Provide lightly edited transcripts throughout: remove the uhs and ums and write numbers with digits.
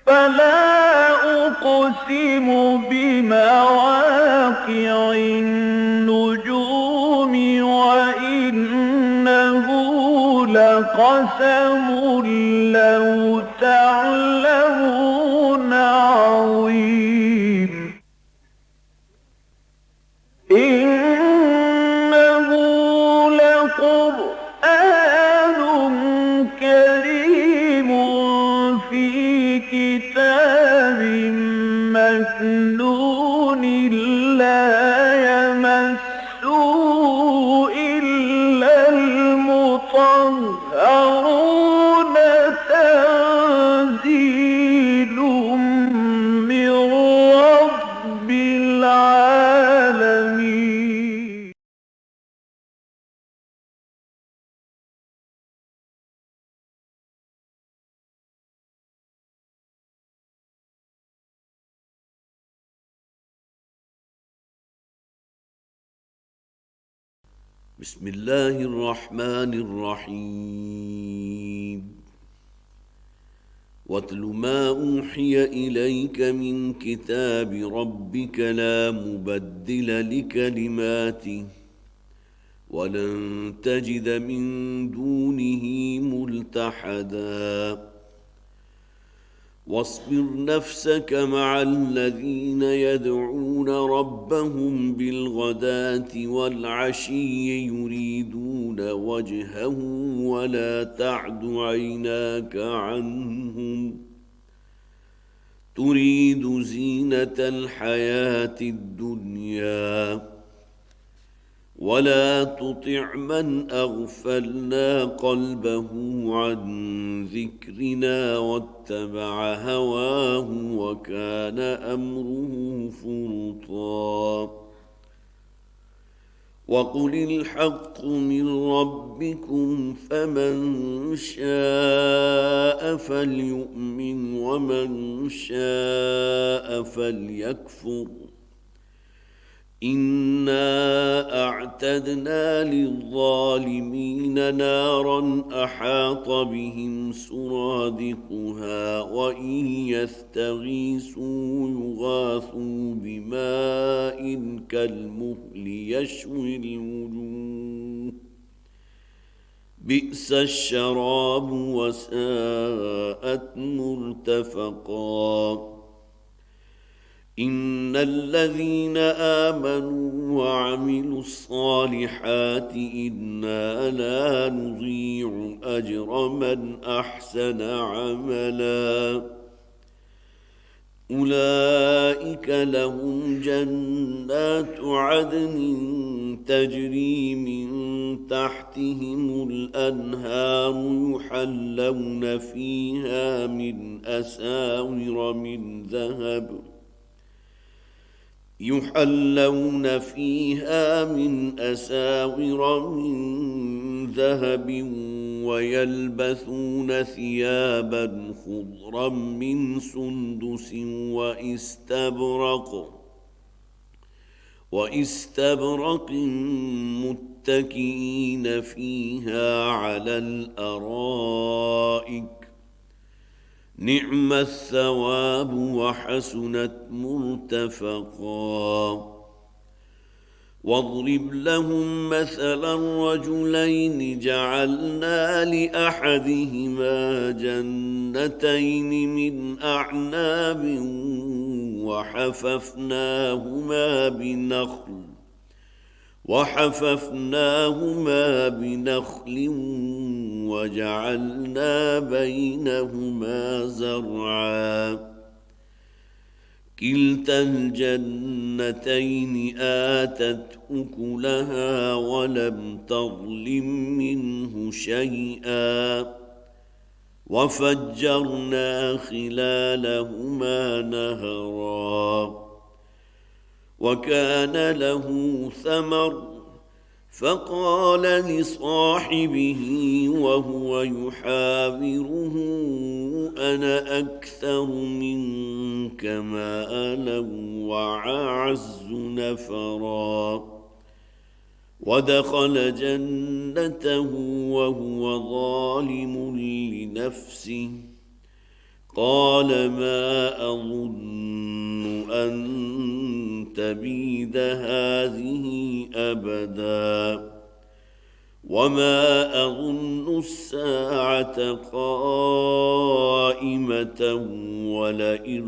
فلا أقسم بمواقع النجوم وإنه لقسم لو تعلمون عظيم إنه لقرآن كريم في كتاب مكنون لا يمسه إلا المطهرون تنزيل من رب العالمين. بسم الله الرحمن الرحيم. واتل ما أوحي إليك من كتاب ربك لا مبدل لكلماته ولن تجد من دونه ملتحدا واصبر نفسك مع الذين يدعون ربهم بالغداة والعشي يريدون وجهه ولا تعد عيناك عنهم تريد زينة الحياة الدنيا ولا تطع من أغفلنا قلبه عن ذكرنا واتبع هواه وكان أمره فرطا وقل الحق من ربكم فمن شاء فليؤمن ومن شاء فليكفر إنا أعتدنا للظالمين نارا أحاط بهم سرادقها وإن يستغيثوا يغاثوا بماء كالمهل يشوي الوجوه بئس الشراب وساءت مرتفقا إن الذين آمنوا وعملوا الصالحات إنا لا نضيع أجر من أحسن عملا أولئك لهم جنات عدن تجري من تحتهم الأنهار يحلون فيها من أساور من ذهب ويلبسون ثيابا خضرا من سندس واستبرق متكئين فيها على الأرائك نعم الثواب وحسنت مرتفقا واضرب لهم مثلا رجلين جعلنا لأحدهما جنتين من أعناب وحففناهما بنخل وجعلنا بينهما زرعا كلتا الجنتين آتت أكلها ولم تظلم منه شيئا وفجرنا خلالهما نهرا وكان له ثمر فقال لصاحبه وهو يحاوره أنا أكثر منك مالا وأعز نفرا ودخل جنته وهو ظالم لنفسه قال ما أظن أن تبيد هذه أبدا وما أظن الساعة قائمة ولئن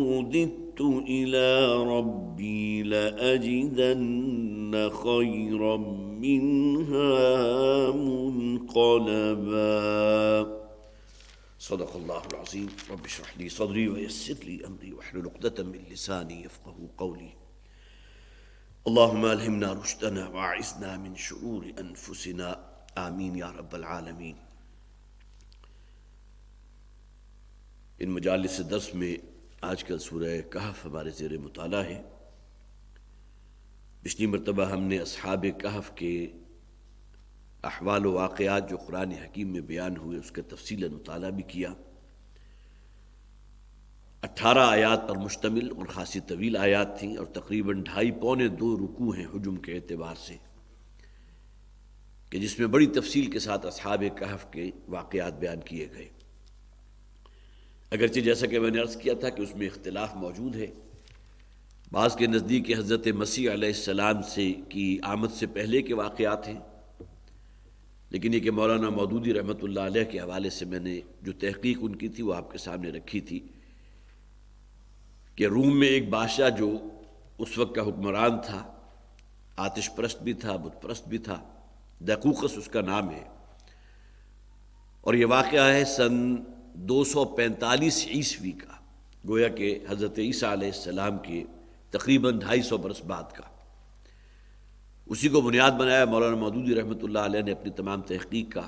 رددت إلى ربي لأجدن خيرا منها منقلبا. صدق الله العظيم. رب اشرح لي صدري ويسر لي أمري واحلل عقدة من لساني يفقهوا قولي. اللهم ألهمنا رشدنا وأعذنا من شرور أنفسنا آمین یا رب العالمین۔ ان مجالس درس میں آج کل سورہ کہف ہمارے زیر مطالعہ ہے۔ پچھلی مرتبہ ہم نے اصحاب کہف کے احوال و واقعات جو قرآن حکیم میں بیان ہوئے اس کا تفصیلاً مطالعہ بھی کیا۔ 18 آیات پر مشتمل اور خاصی طویل آیات تھیں اور تقریباً 2.5-2 رکوع ہیں حجم کے اعتبار سے، کہ جس میں بڑی تفصیل کے ساتھ اصحاب کہف کے واقعات بیان کیے گئے۔ اگرچہ جیسا کہ میں نے عرض کیا تھا کہ اس میں اختلاف موجود ہے، بعض کے نزدیک حضرت مسیح علیہ السلام کی آمد سے پہلے کے واقعات ہیں، لیکن یہ کہ مولانا مودودی رحمۃ اللہ علیہ کے حوالے سے میں نے جو تحقیق ان کی تھی وہ آپ کے سامنے رکھی تھی کہ روم میں ایک بادشاہ جو اس وقت کا حکمران تھا، آتش پرست بھی تھا، بت پرست بھی تھا، دقوقس اس کا نام ہے، اور یہ واقعہ ہے سن 245 عیسوی کا، گویا کہ حضرت عیسیٰ علیہ السلام کے تقریباً 250 برس بعد کا۔ اسی کو بنیاد بنایا مولانا مودودی رحمۃ اللہ علیہ نے اپنی تمام تحقیق کا،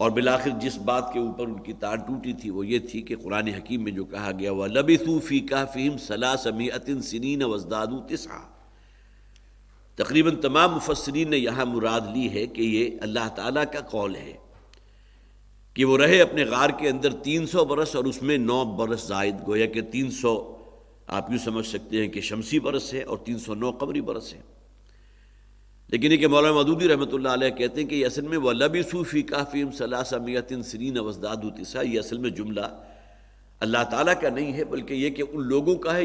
اور بالآخر جس بات کے اوپر ان کی تان ٹوٹی تھی وہ یہ تھی کہ قرآن حکیم میں جو کہا گیا وَلَبِثُوا فِي كَهْفِهِمْ 300 سِنِينَ وَازْدَادُوا 9، تقریباً تمام مفسرین نے یہاں مراد لی ہے کہ یہ اللہ تعالیٰ کا قول ہے کہ وہ رہے اپنے غار کے اندر 300 برس اور اس میں 9 برس زائد، گویا کہ 300 آپ یوں سمجھ سکتے ہیں کہ شمسی برس ہے اور 309 قمری برس ہے۔ لیکن یہ کہ مولانا مودودی رحمۃ اللہ علیہ کہتے ہیں کہ یہ اصل میں وَلَبِثُوا فِي كَهْفِهِمْ 300 سِنِينَ وَازْدَادُوا 9، یہ اصل میں جملہ اللہ تعالیٰ کا نہیں ہے، بلکہ یہ کہ ان لوگوں کا ہے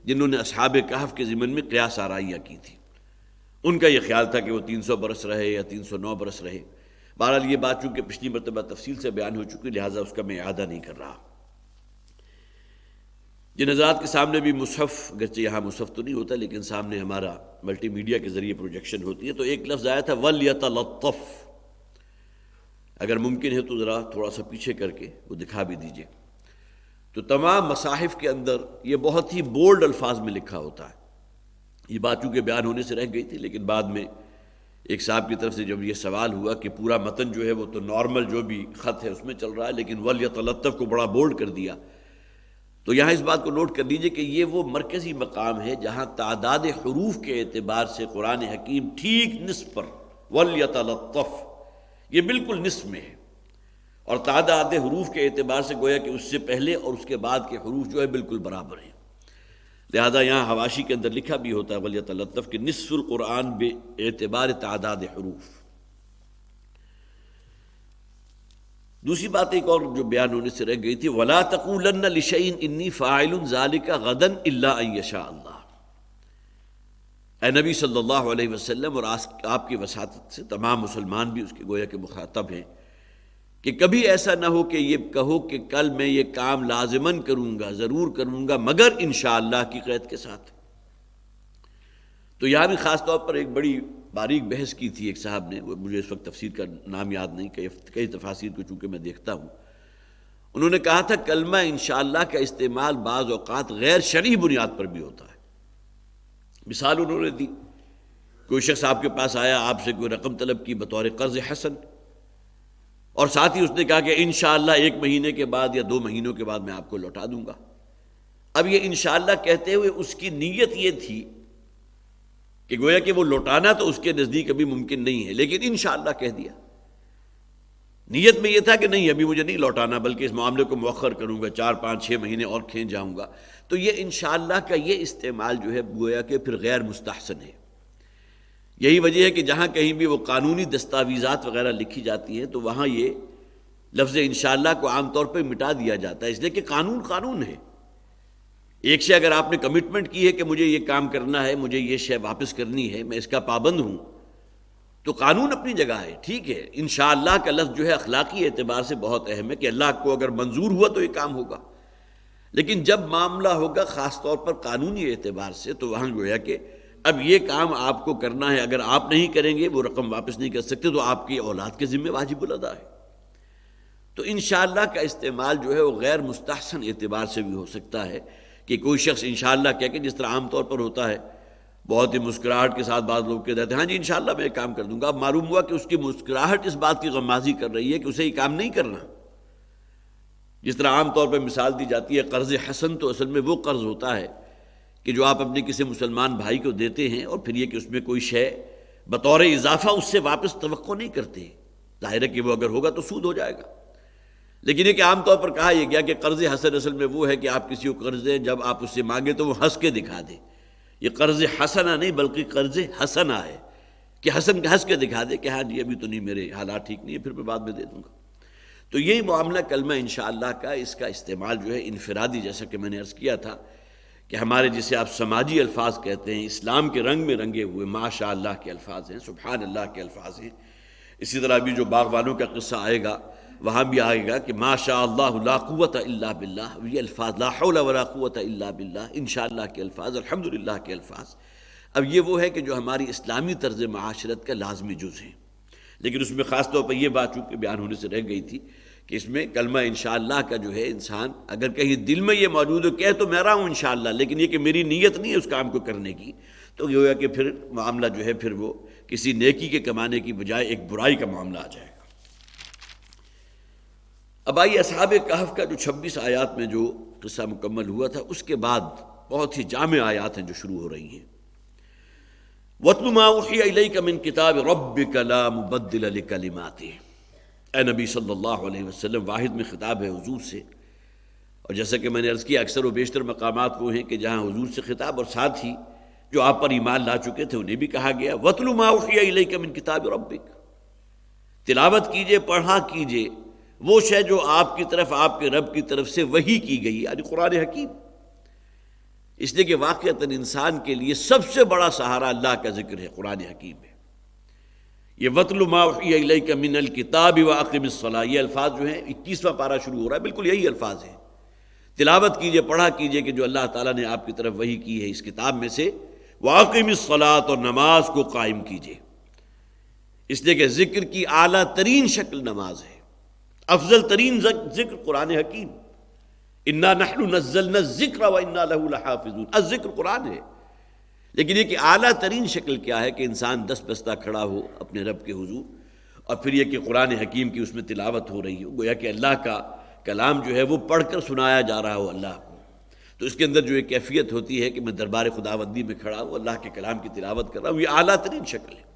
جنہوں نے اصحاب کہف کے ضمن میں قیاس آرائیاں کی تھی۔ ان کا یہ خیال تھا کہ وہ 300 برس رہے یا 309 برس رہے۔ بہرحال یہ بات چونکہ پچھلی مرتبہ تفصیل سے بیان ہو چکی، لہٰذا اس کا میں اعادہ نہیں کر رہا۔ جن حضرات کے سامنے بھی مصحف، اگرچہ یہاں مصحف تو نہیں ہوتا لیکن سامنے ہمارا ملٹی میڈیا کے ذریعے پروجیکشن ہوتی ہے، تو ایک لفظ آیا تھا وَلْيَتَلَطَّفْ، اگر ممکن ہے تو ذرا تھوڑا سا پیچھے کر کے وہ دکھا بھی دیجئے۔ تو تمام مصاحف کے اندر یہ بہت ہی بولڈ الفاظ میں لکھا ہوتا ہے۔ یہ بات چونکہ بیان ہونے سے رہ گئی تھی، لیکن بعد میں ایک صاحب کی طرف سے جب یہ سوال ہوا کہ پورا متن جو ہے وہ تو نارمل جو بھی خط ہے اس میں چل رہا ہے، لیکن وَلْيَتَلَطَّفْ کو بڑا بولڈ کر دیا، تو یہاں اس بات کو نوٹ کر لیجئے کہ یہ وہ مرکزی مقام ہے جہاں تعداد حروف کے اعتبار سے قرآن حکیم ٹھیک نصف پر، وَلْيَتَلَطَّفْ یہ بالکل نصف میں ہے، اور تعداد حروف کے اعتبار سے گویا کہ اس سے پہلے اور اس کے بعد کے حروف جو ہے بالکل برابر ہیں۔ لہذا یہاں حواشی کے اندر لکھا بھی ہوتا ہے وَلْيَتَلَطَّفْ کہ نصف القرآن بے اعتبار تعداد حروف۔ دوسری بات ایک اور جو بیان ہونے سے رہ گئی تھی وَلَا تَقُولَنَّ لِشَيْءٍ إِنِّي فَاعِلٌ ذَلِكَ غَدًا إِلَّا أَن يَشَاءَ اللَّهُ۔ اے نبی صلی اللہ علیہ وسلم، اور آپ کی وساطت سے تمام مسلمان بھی اس کے گویا کے مخاطب ہیں، کہ کبھی ایسا نہ ہو کہ یہ کہو کہ کل میں یہ کام لازماً کروں گا، ضرور کروں گا، مگر انشاءاللہ کی قید کے ساتھ۔ تو یہاں بھی خاص طور پر ایک بڑی باریک بحث کی تھی ایک صاحب نے، وہ مجھے اس وقت تفسیر کا نام یاد نہیں، کئی تفاسیر کو چونکہ میں دیکھتا ہوں، انہوں نے کہا تھا کلمہ انشاءاللہ کا استعمال بعض اوقات غیر شرعی بنیاد پر بھی ہوتا ہے۔ مثال انہوں نے دی، کوئی شخص آپ کے پاس آیا، آپ سے کوئی رقم طلب کی بطور قرض حسن، اور ساتھ ہی اس نے کہا کہ انشاءاللہ 1 مہینے کے بعد یا 2 مہینوں کے بعد میں آپ کو لوٹا دوں گا۔ اب یہ انشاءاللہ کہتے ہوئے اس کی نیت یہ تھی کہ گویا کہ وہ لوٹانا تو اس کے نزدیک ابھی ممکن نہیں ہے، لیکن انشاءاللہ کہہ دیا۔ نیت میں یہ تھا کہ نہیں ابھی مجھے نہیں لوٹانا، بلکہ اس معاملے کو مؤخر کروں گا، 4 5 6 مہینے اور کھینچ جاؤں گا۔ تو یہ انشاءاللہ کا یہ استعمال جو ہے گویا کہ پھر غیر مستحسن ہے۔ یہی وجہ ہے کہ جہاں کہیں بھی وہ قانونی دستاویزات وغیرہ لکھی جاتی ہیں تو وہاں یہ لفظ انشاءاللہ کو عام طور پہ مٹا دیا جاتا ہے، اس لیے کہ قانون قانون ہے۔ ایک شے اگر آپ نے کمٹمنٹ کی ہے کہ مجھے یہ کام کرنا ہے، مجھے یہ شے واپس کرنی ہے، میں اس کا پابند ہوں، تو قانون اپنی جگہ ہے، ٹھیک ہے۔ انشاءاللہ کا لفظ جو ہے اخلاقی اعتبار سے بہت اہم ہے کہ اللہ کو اگر منظور ہوا تو یہ کام ہوگا، لیکن جب معاملہ ہوگا خاص طور پر قانونی اعتبار سے تو وہاں گویا کہ اب یہ کام آپ کو کرنا ہے، اگر آپ نہیں کریں گے وہ رقم واپس نہیں کر سکتے تو آپ کی اولاد کے ذمہ واجب الادا ہے۔ تو انشاءاللہ کا استعمال جو ہے وہ غیر مستحسن اعتبار سے بھی ہو سکتا ہے کہ کوئی شخص انشاءاللہ کہہ کے، جس طرح عام طور پر ہوتا ہے بہت ہی مسکراہٹ کے ساتھ بعض لوگ کہتے ہیں ہاں جی انشاءاللہ میں یہ کام کر دوں گا، اب معلوم ہوا کہ اس کی مسکراہٹ اس بات کی غمازی کر رہی ہے کہ اسے یہ کام نہیں کرنا۔ جس طرح عام طور پہ مثال دی جاتی ہے قرض حسن، تو اصل میں وہ قرض ہوتا ہے کہ جو آپ اپنے کسی مسلمان بھائی کو دیتے ہیں اور پھر یہ کہ اس میں کوئی شے بطور اضافہ اس سے واپس توقع نہیں کرتے، ظاہر ہے کہ وہ اگر ہوگا تو سود ہو جائے گا۔ لیکن یہ کہ عام طور پر کہا یہ گیا کہ قرض حسن اصل میں وہ ہے کہ آپ کسی کو قرض دیں، جب آپ اس سے مانگے تو وہ ہنس کے دکھا دے۔ یہ قرض حسنہ نہیں بلکہ قرض حسنہ ہے کہ حسن ہنس کے دکھا دے کہ ہاں جی ابھی تو نہیں، میرے حالات ٹھیک نہیں ہے، پھر میں بعد میں دے دوں گا۔ تو یہی معاملہ کلمہ انشاءاللہ کا، اس کا استعمال جو ہے انفرادی، جیسا کہ میں نے عرض کیا تھا کہ ہمارے جسے آپ سماجی الفاظ کہتے ہیں، اسلام کے رنگ میں رنگے ہوئے ماشاء اللہ کے الفاظ ہیں، سبحان اللہ کے الفاظ ہیں۔ اسی طرح بھی جو باغبانوں کا قصہ آئے گا وہاں بھی آئے گا کہ ماشاء اللہ لا قوت الا باللہ، یہ الفاظ لا حول ولا قوت الا باللہ، انشاءاللہ کے الفاظ، الحمدللہ کے الفاظ۔ اب یہ وہ ہے کہ جو ہماری اسلامی طرز معاشرت کا لازمی جز ہے، لیکن اس میں خاص طور پر یہ بات چونکہ بیان ہونے سے رہ گئی تھی کہ اس میں کلمہ انشاءاللہ کا جو ہے انسان اگر کہیں دل میں یہ موجود ہو، کہہ تو میں رہا ہوں انشاءاللہ، لیکن یہ کہ میری نیت نہیں ہے اس کام کو کرنے کی، تو یہ ہوا کہ پھر معاملہ جو ہے پھر وہ کسی نیکی کے کمانے کی بجائے ایک برائی کا معاملہ آ جائے گا۔ اب آئیے اصحاب کہف کا جو 26 آیات میں جو قصہ مکمل ہوا تھا، اس کے بعد بہت ہی جامع آیات ہیں جو شروع ہو رہی ہیں۔ وَاتْلُ مَا أُوحِيَ إِلَيْكَ مِن كِتَابِ رَبِّكَ لَا مُبَدِّلَ لِكَلِمَاتِهِ۔ اے نبی صلی اللہ علیہ وسلم، واحد میں خطاب ہے حضور سے، اور جیسا کہ میں نے عرض کیا اکثر و بیشتر مقامات وہ ہیں کہ جہاں حضور سے خطاب اور ساتھ ہی جو آپ پر ایمان لا چکے تھے انہیں بھی کہا گیا وَاتْلُ مَا أُوحِيَ إِلَيْكَ مِن كِتَابِ رَبِّكَ، تلاوت کیجئے، پڑھا کیجئے وہ شے جو آپ کی طرف، آپ کے رب کی طرف سے وحی کی گئی، یعنی قرآن حکیم۔ اس لیے کہ واقعتاً انسان کے لیے سب سے بڑا سہارا اللہ کا ذکر ہے، قرآن حکیم ہے۔ یہ وَاتْلُ مَا أُوحِيَ إِلَيْكَ مِنَ الْكِتَابِ وَأَقِمِ الصَّلَاةَ، یہ الفاظ جو ہیں 21واں پارہ شروع ہو رہا ہے، بالکل یہی الفاظ ہیں۔ تلاوت کیجئے، پڑھا کیجئے کہ جو اللہ تعالیٰ نے آپ کی طرف وحی کی ہے اس کتاب میں سے، وَأَقِمِ الصَّلَاةَ، اور نماز کو قائم کیجئے۔ اس لیے کہ ذکر کی اعلیٰ ترین شکل نماز ہے، افضل ترین ذکر قرآن حکیم، اِنَّا نَحْنُ نَزَّلْنَا الذِّكْرَ وَإِنَّا لَهُ لَحَافِظُونَ، الذکر قرآن ہے۔ لیکن یہ کہ اعلیٰ ترین شکل کیا ہے کہ انسان دست بستہ کھڑا ہو اپنے رب کے حضور، اور پھر یہ کہ قرآن حکیم کی اس میں تلاوت ہو رہی ہو، گویا کہ اللہ کا کلام جو ہے وہ پڑھ کر سنایا جا رہا ہو اللہ کو، تو اس کے اندر جو ایک کیفیت ہوتی ہے کہ میں دربار خداوندی میں کھڑا ہوں، اللہ کے کلام کی تلاوت کر رہا ہوں، یہ اعلیٰ ترین شکل ہے۔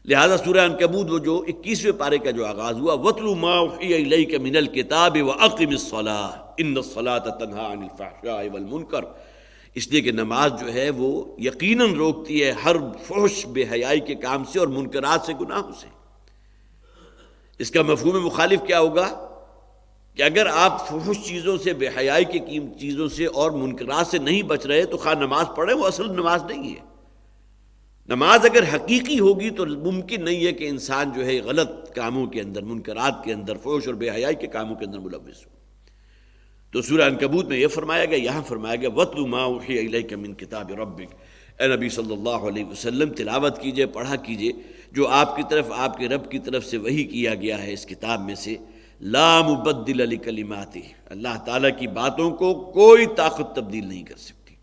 لہذا سورہ عنکبوت وہ جو 21ویں پارے کا جو آغاز ہوا وَاتْلُ مَا أُوحِيَ إِلَيْكَ مِنَ الْكِتَابِ وَأَقِمِ الصَّلَاةَ إِنَّ الصَّلَاةَ تَنْهَىٰ عَنِ الْفَحْشَاءِ وَالْمُنكَرِ، اس لیے کہ نماز جو ہے وہ یقیناً روکتی ہے ہر فحش بے حیائی کے کام سے اور منکرات سے، گناہوں سے۔ اس کا مفہوم مخالف کیا ہوگا کہ اگر آپ فحش چیزوں سے، بے حیائی کی چیزوں سے اور منکرات سے نہیں بچ رہے تو خواہ نماز پڑھیں، وہ اصل نماز نہیں ہے۔ نماز اگر حقیقی ہوگی تو ممکن نہیں ہے کہ انسان جو ہے غلط کاموں کے اندر، منکرات کے اندر، فحش اور بے حیائی کے کاموں کے اندر ملوث ہو۔ تو سورہ عنکبوت میں یہ فرمایا گیا، یہاں فرمایا گیا وَاتْلُ مَا أُوحِيَ إِلَيْكَ مِن كِتَابِ رَبِّكَ، اے نبی صلی اللہ علیہ وسلم تلاوت کیجئے، پڑھا کیجئے جو آپ کی طرف، آپ کے رب کی طرف سے وحی کیا گیا ہے اس کتاب میں سے، لا مبدل لکلماتہ، اللہ تعالیٰ کی باتوں کو کوئی طاقت تبدیل نہیں کر سکتی۔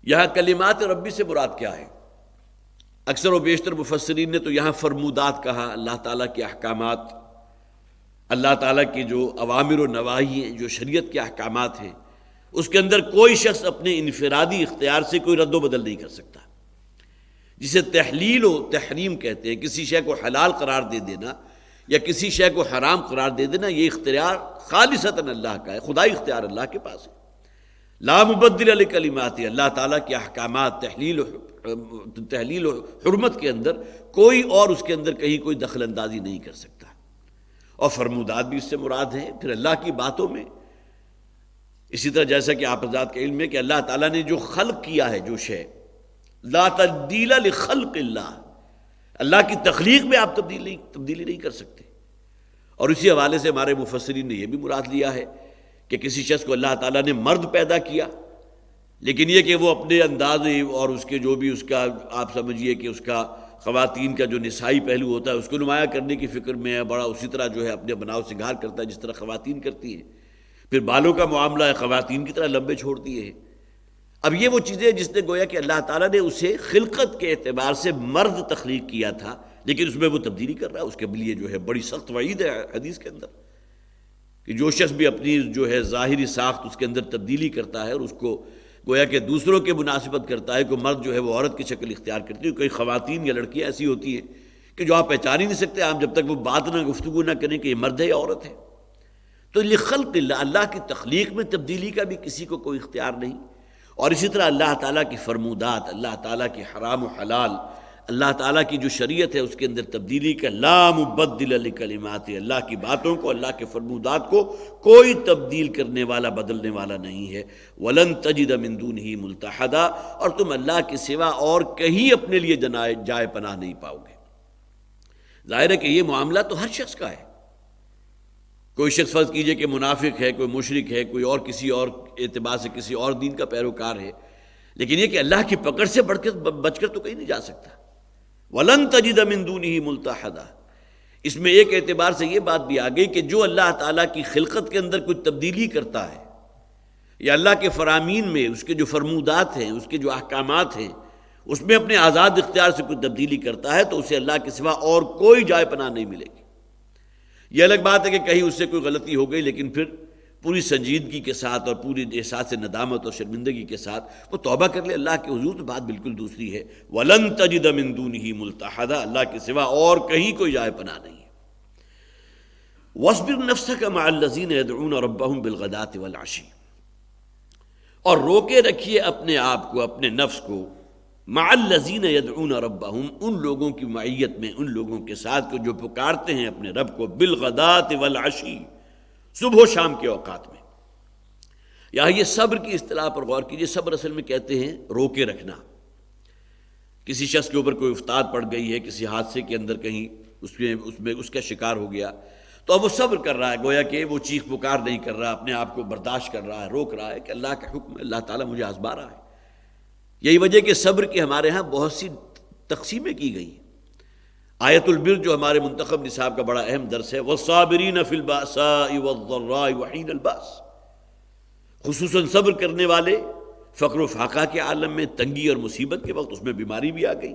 یہاں کلمات ربی سے مراد کیا ہے؟ اکثر و بیشتر مفسرین نے تو یہاں فرمودات کہا، اللہ تعالیٰ کے احکامات، اللہ تعالیٰ کی جو اوامر و نواہی ہیں، جو شریعت کے احکامات ہیں، اس کے اندر کوئی شخص اپنے انفرادی اختیار سے کوئی رد و بدل نہیں کر سکتا، جسے تحلیل و تحریم کہتے ہیں، کسی شے کو حلال قرار دے دینا یا کسی شے کو حرام قرار دے دینا، یہ اختیار خالصتاً اللہ کا ہے، خدائی اختیار اللہ کے پاس ہے۔ لا مبدل لکلماتہ، اللہ تعالیٰ کے احکامات، تحلیل و تحلیل و حرمت کے اندر کوئی اور اس کے اندر کہیں کوئی دخل اندازی نہیں کر سکتا. اور فرمودات بھی اس سے مراد ہیں. پھر اللہ کی باتوں میں اسی طرح جیسا کہ آپ حضرات کا علم ہے کہ اللہ تعالیٰ نے جو خلق کیا ہے جو شے، لا تبدیل لخلق اللہ، اللہ کی تخلیق میں آپ تبدیلی نہیں کر سکتے. اور اسی حوالے سے ہمارے مفسرین نے یہ بھی مراد لیا ہے کہ کسی شخص کو اللہ تعالیٰ نے مرد پیدا کیا، لیکن یہ کہ وہ اپنے انداز اور اس کے جو بھی اس کا آپ سمجھیے کہ اس کا خواتین کا جو نسائی پہلو ہوتا ہے اس کو نمایاں کرنے کی فکر میں ہے، بڑا اسی طرح جو ہے اپنے بناؤ سنگھار کرتا ہے جس طرح خواتین کرتی ہیں. پھر بالوں کا معاملہ ہے، خواتین کی طرح لمبے چھوڑ دیے ہیں. اب یہ وہ چیزیں جس نے گویا کہ اللہ تعالیٰ نے اسے خلقت کے اعتبار سے مرد تخلیق کیا تھا، لیکن اس میں وہ تبدیلی کر رہا ہے. اس کے لیے جو ہے بڑی سخت وعید ہے حدیث کے اندر کہ جو شخص بھی اپنی جو ہے ظاہری ساخت اس کے اندر تبدیلی کرتا ہے اور اس کو گویا کہ دوسروں کے مناسبت کرتا ہے، کوئی مرد جو ہے وہ عورت کی شکل اختیار کرتی ہے. کئی خواتین یا لڑکیاں ایسی ہوتی ہیں کہ جو آپ پہچان ہی نہیں سکتے آپ جب تک وہ بات نہ گفتگو نہ کریں کہ یہ مرد ہے یا عورت ہے. تو لخلق اللہ، اللہ کی تخلیق میں تبدیلی کا بھی کسی کو کوئی اختیار نہیں. اور اسی طرح اللہ تعالیٰ کی فرمودات، اللہ تعالیٰ کی حرام و حلال، اللہ تعالیٰ کی جو شریعت ہے اس کے اندر تبدیلی کا لا مبدل لکلمات، اللہ کی باتوں کو، اللہ کے فرمودات کو کوئی تبدیل کرنے والا بدلنے والا نہیں ہے. ولن تجد من دونہ ملتحدا، اور تم اللہ کے سوا اور کہیں اپنے لیے جائے پناہ نہیں پاؤ گے. ظاہر ہے کہ یہ معاملہ تو ہر شخص کا ہے. کوئی شخص فرض کیجئے کہ منافق ہے، کوئی مشرک ہے، کوئی اور کسی اور اعتبار سے کسی اور دین کا پیروکار ہے، لیکن یہ کہ اللہ کی پکڑ سے بچ کر تو کہیں نہیں جا سکتا. وَلَن تَجِدَ مِن دُونِهِ مُلْتَحَدًا، اس میں ایک اعتبار سے یہ بات بھی آ گئی کہ جو اللہ تعالیٰ کی خلقت کے اندر کوئی تبدیلی کرتا ہے یا اللہ کے فرامین میں اس کے جو فرمودات ہیں، اس کے جو احکامات ہیں، اس میں اپنے آزاد اختیار سے کوئی تبدیلی کرتا ہے تو اسے اللہ کے سوا اور کوئی جائے پناہ نہیں ملے گی. یہ الگ بات ہے کہ کہیں اس سے کوئی غلطی ہو گئی، لیکن پھر پوری سنجیدگی کے ساتھ اور پوری احساس ندامت اور شرمندگی کے ساتھ وہ توبہ کر لے اللہ کے حضور، تو بات بالکل دوسری ہے. وَلَن تَجِدَ مِن دُونِهِ مُلْتَحَدًا، اللہ کے سوا اور کہیں کوئی جائے پناہ نہیں ہے. وَاصْبِرْ نَفْسَكَ مَعَ الَّذِينَ يَدْعُونَ رَبَّهُمْ بِالْغَدَاةِ وَالْعَشِيِّ، اور روکے رکھیے اپنے آپ کو، اپنے نفس کو، مع الذین یدعون ربہم، ان لوگوں کی معیت میں، ان لوگوں کے ساتھ کو جو پکارتے ہیں اپنے رب کو، بالغداۃ والعشی، صبح و شام کے اوقات میں. یہاں یہ صبر کی اصطلاح پر غور کیجئے. صبر اصل میں کہتے ہیں روکے رکھنا. کسی شخص کے اوپر کوئی افتاد پڑ گئی ہے، کسی حادثے کے اندر کہیں اس کا شکار ہو گیا، تو اب وہ صبر کر رہا ہے، گویا کہ وہ چیخ پکار نہیں کر رہا، اپنے آپ کو برداشت کر رہا ہے، روک رہا ہے کہ اللہ کا حکم ہے، اللہ تعالیٰ مجھے آزما رہا ہے. یہی وجہ کہ صبر کی ہمارے ہاں بہت سی تقسیمیں کی گئی ہیں. آیت البر جو ہمارے منتخب نصاب کا بڑا اہم درس ہے، والصابرین فی البأساء والضراء وحین البأس، خصوصاً صبر کرنے والے فقر و فاقہ کے عالم میں، تنگی اور مصیبت کے وقت، اس میں بیماری بھی آ گئی،